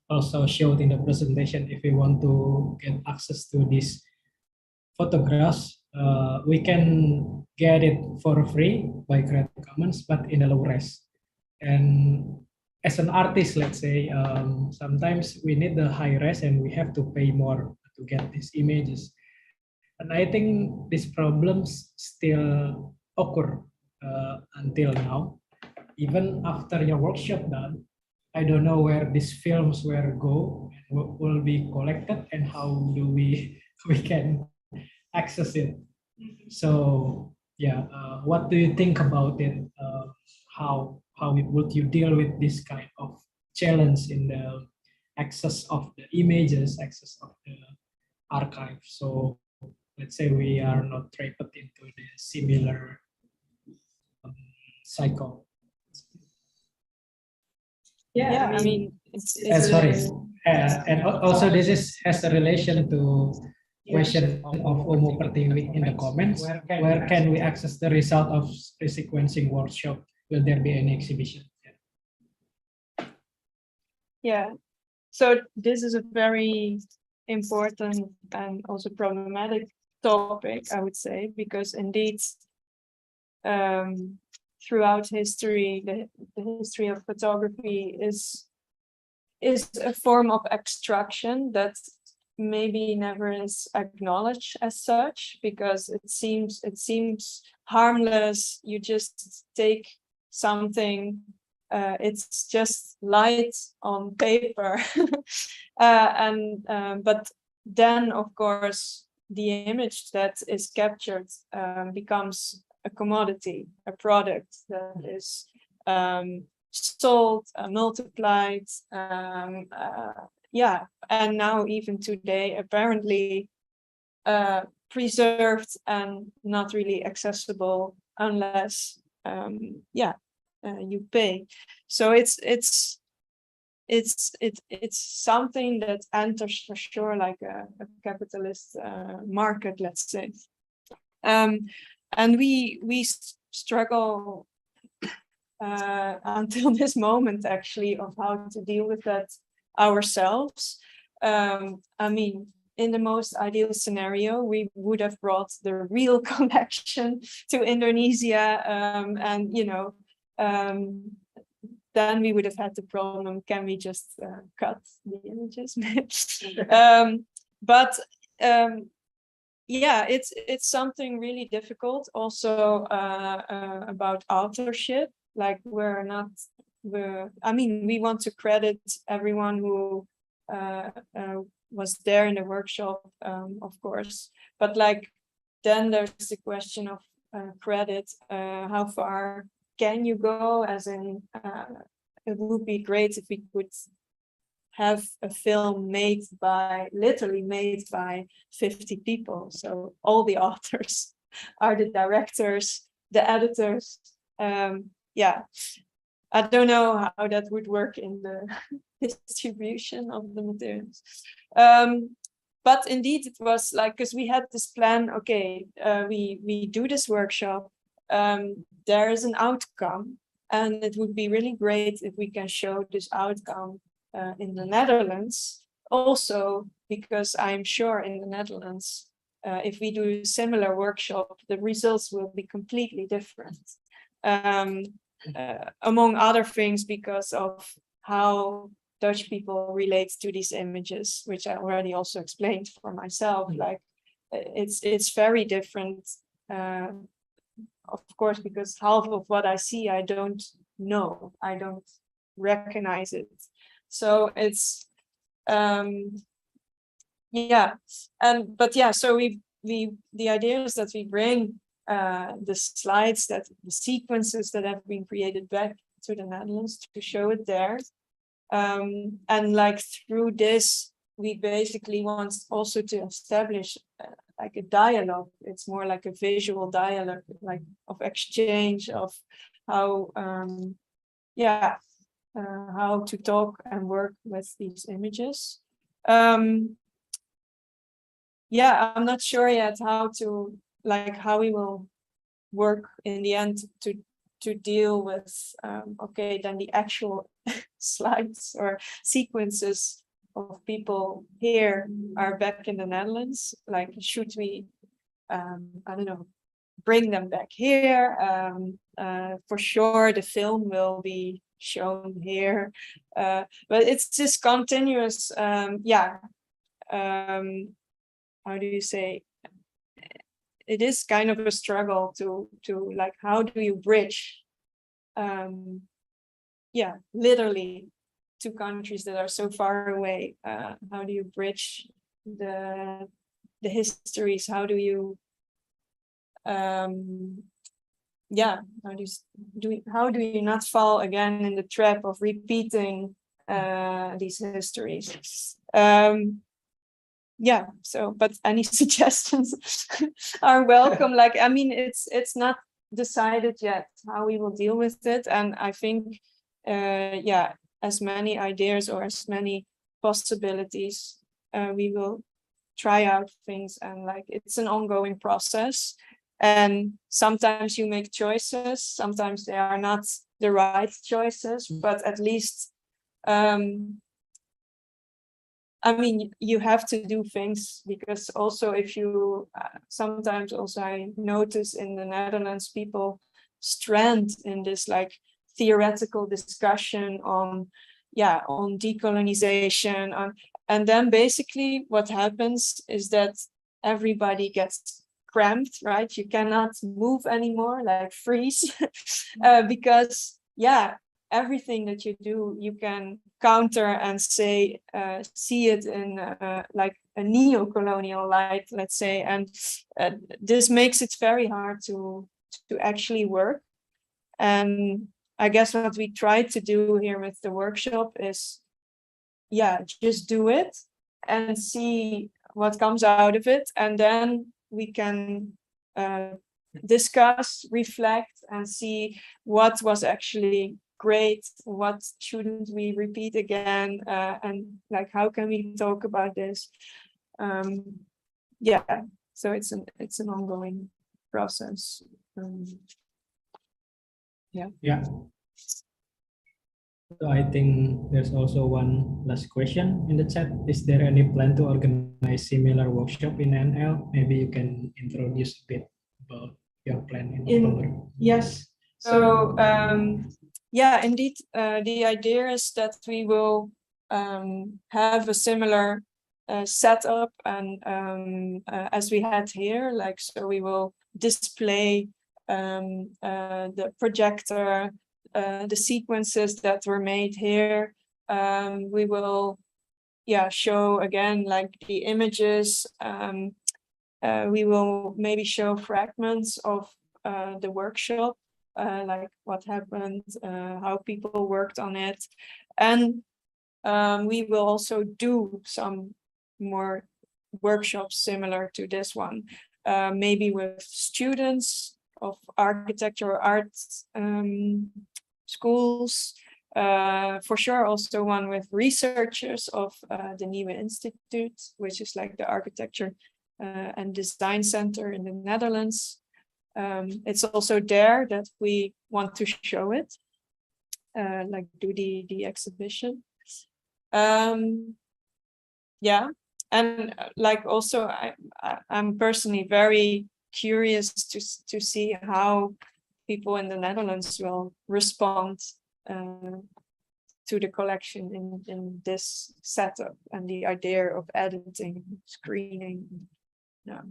also showed in the presentation, if we want to get access to these photographs, we can get it for free by Creative Commons, but in a low res. And as an artist, let's say, sometimes we need the high res and we have to pay more to get these images. And I think these problems still occur until now. Even after your workshop done, I don't know where these films will go and what will be collected and how do we can access it. So what do you think about it? How would you deal with this kind of challenge in the access of the images, access of the archive? So let's say we are not trapped into the similar cycle. I mean, sorry. And also this has a relation to question of Omo Pertiwi in the comments. Where can we access the result of resequencing workshop? Will there be any exhibition? Yeah, so this is a very important and also problematic topic, I would say, because indeed, throughout history, the history of photography is a form of extraction that maybe never is acknowledged as such, because it seems harmless. You just take something, it's just light on paper, but then of course the image that is captured becomes a commodity, a product that is sold, multiplied, yeah, and now even today apparently preserved and not really accessible unless you pay. So it's something that enters for sure like a capitalist market, let's say. And we struggle until this moment actually of how to deal with that ourselves. I mean, in the most ideal scenario, we would have brought the real collection to Indonesia, and then we would have had the problem: can we just cut the images? But yeah, it's something really difficult. Also about authorship. Like I mean, we want to credit everyone who was there in the workshop, of course. But like, then there's the question of credit. How far can you go? As in, it would be great if we could have a film literally made by 50 people. So all the authors are the directors, the editors. Yeah, I don't know how that would work in the distribution of the materials. But indeed, it was like, because we had this plan, okay, we do this workshop, there is an outcome, and it would be really great if we can show this outcome in the Netherlands. Also, because I'm sure in the Netherlands, if we do a similar workshop, the results will be completely different. Among other things, because of how Dutch people relate to these images, which I already also explained for myself. Like, it's very different, of course, because half of what I see, I don't know, I don't recognize it. So it's so the idea is that we bring the slides, the sequences that have been created back to the Netherlands to show it there. And like through this, we basically want also to establish like a dialogue. It's more like a visual dialogue, like of exchange of how, how to talk and work with these images. I'm not sure yet how we will work in the end to deal with, then the actual slides or sequences of people here are back in the Netherlands. Like, should we, I don't know, bring them back here? For sure, the film will be shown here, but it's this continuous, how do you say? It is kind of a struggle to like, how do you bridge, literally two countries that are so far away? How do you bridge the histories? How do you, how do you not fall again in the trap of repeating these histories? But any suggestions are welcome. Like, I mean, it's not decided yet how we will deal with it, and I think as many ideas or as many possibilities, we will try out things, and like, it's an ongoing process, and sometimes you make choices, sometimes they are not the right choices, but at least I mean, you have to do things, because also if you, sometimes also I notice in the Netherlands, people strand in this like theoretical discussion on decolonization. And then basically what happens is that everybody gets cramped, right? You cannot move anymore, like freeze, because everything that you do, you can counter and say, see it in like a neo-colonial light, let's say, and this makes it very hard to actually work. And I guess what we try to do here with the workshop is, yeah, just do it and see what comes out of it, and then we can discuss, reflect, and see what was actually great, what shouldn't we repeat again, and like how can we talk about this. Yeah, so it's an ongoing process. Yeah. So I think there's also one last question in the chat. Is there any plan to organize similar workshop in NL? Maybe you can introduce a bit about your plan in October. Yes. So yeah, indeed, the idea is that we will have a similar setup and as we had here, like, so we will display the projector, the sequences that were made here. We will, yeah, show again like the images. We will maybe show fragments of the workshop, like what happened, how people worked on it, and we will also do some more workshops similar to this one, maybe with students of architecture or arts schools, for sure also one with researchers of the Nieuwe Institute, which is like the architecture and design center in the Netherlands. It's also there that we want to show it, like do the exhibition. Yeah, and like also I'm personally very curious to see how people in the Netherlands will respond to the collection in this setup and the idea of editing, screening. Yeah.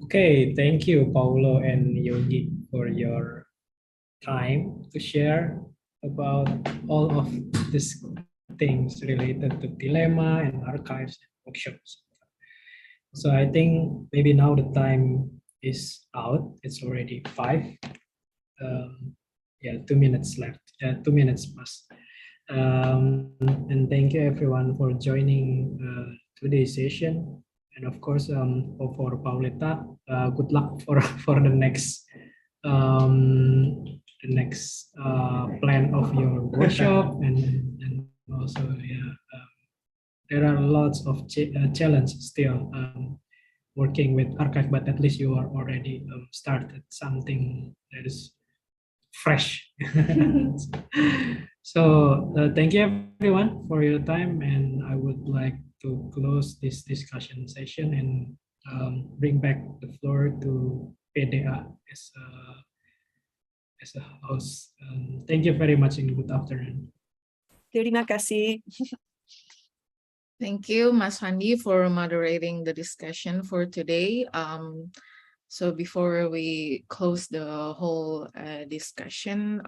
Okay, thank you, Paolo and Yogi, for your time to share about all of these things related to Tillema and archives and workshops. So I think maybe now the time is out. It's already 5. Yeah, 2 minutes left. 2 minutes past. And thank you everyone for joining today's session. And of course, for Paoletta, good luck for the next plan of your workshop, and also yeah, there are lots of challenges still working with archive, but at least you are already started something that is fresh. So thank you everyone for your time, and I would like to close this discussion session and bring back the floor to PDA as a host. Thank you very much and good afternoon. Terima kasih. Thank you, Mas Fandi, for moderating the discussion for today. So before we close the whole discussion,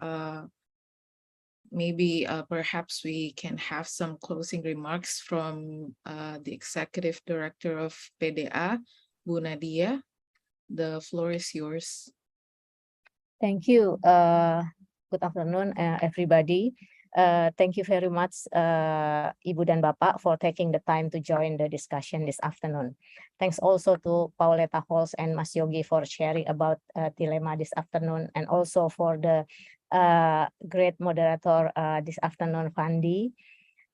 maybe perhaps we can have some closing remarks from the Executive Director of PDA, Bu Nadia. The floor is yours. Thank you. Good afternoon, everybody. Thank you very much, Ibu dan Bapak, for taking the time to join the discussion this afternoon. Thanks also to Pauletta Holst and Mas Yogi for sharing about Tillema this afternoon, and also for the great moderator this afternoon, Fandi.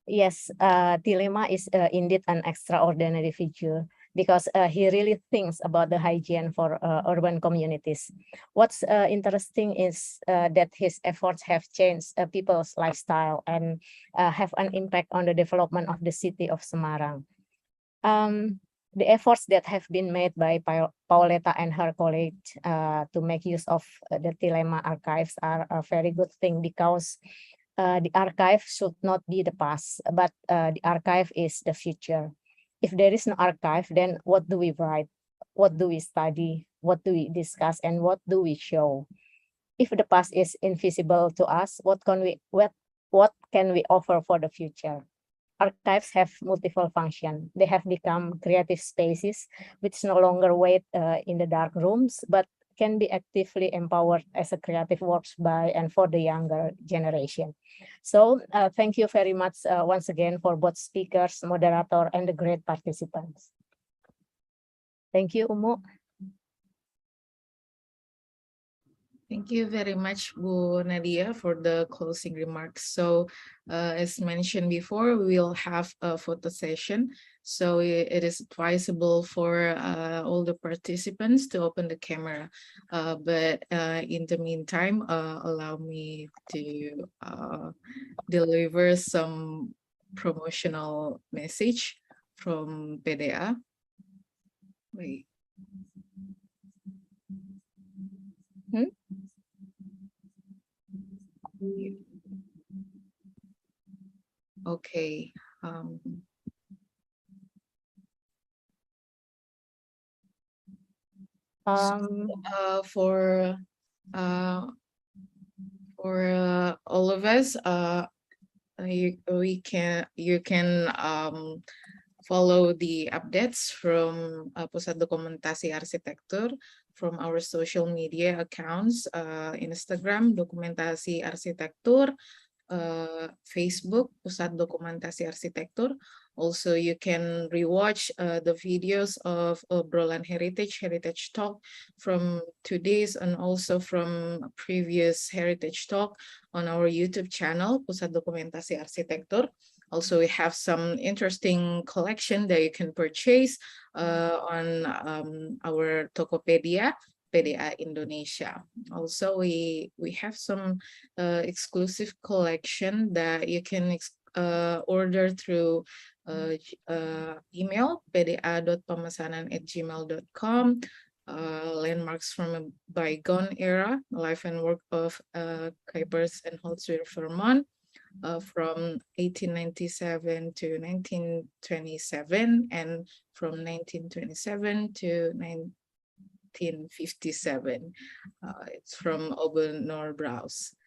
Yes, Tillema is indeed an extraordinary figure, because he really thinks about the hygiene for urban communities. What's interesting is that his efforts have changed people's lifestyle and have an impact on the development of the city of Semarang. The efforts that have been made by Paoletta and her colleagues to make use of the Tillema archives are a very good thing, because the archive should not be the past, but the archive is the future. If there is no archive, then what do we write? What do we study? What do we discuss? And what do we show? If the past is invisible to us, what can we offer for the future? Archives have multiple functions. They have become creative spaces which no longer wait in the dark rooms, but can be actively empowered as a creative works by and for the younger generation. So thank you very much once again for both speakers, moderator, and the great participants. Thank you, Umu. Thank you very much, Bu Nadia, for the closing remarks. So, as mentioned before, we will have a photo session. So it is advisable for all the participants to open the camera. But in the meantime, allow me to deliver some promotional message from PDA. Wait. Okay. For all of us, you can follow the updates from Pusat Dokumentasi Arsitektur from our social media accounts, Instagram Dokumentasi Arsitektur, Facebook Pusat Dokumentasi Arsitektur. Also, you can rewatch the videos of Obrolan Heritage Talk from today's and also from previous Heritage Talk on our YouTube channel, Pusat Dokumentasi Arsitektur. Also, we have some interesting collection that you can purchase on our Tokopedia, PDA Indonesia. Also, we have some exclusive collection that you can order through email pda.pemesanan@gmail.com. Landmarks from a bygone era, life and work of Kuipers and Holtz Vermont. From 1897 to 1927 and from 1927 to 1957. It's from Obenor Browse.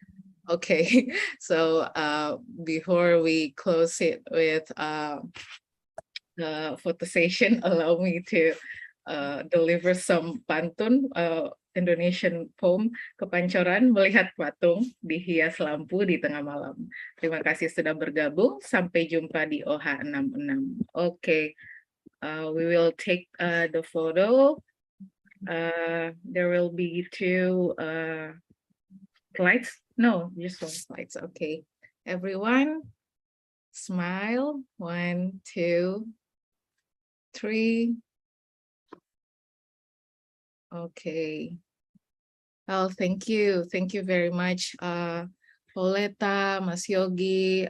Okay, so before we close it with the photo session, allow me to deliver some pantun Indonesian poem, Kepancoran Melihat Patung Dihias Lampu di Tengah Malam. Terima kasih sudah bergabung. Sampai jumpa di OH 66. Okay, we will take the photo. There will be two slides. No, just one slides. Okay, everyone, smile. 1, 2, 3. Okay. Well, thank you. Thank you very much, Pauletta, Mas Yogi,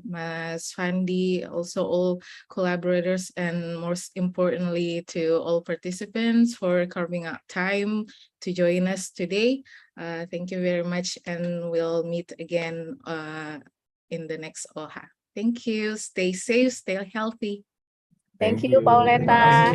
Mas Fandi, also all collaborators, and most importantly to all participants for carving out time to join us today. Thank you very much, and we'll meet again in the next OHA. Thank you. Stay safe, stay healthy. Thank you, Pauletta. Thank you.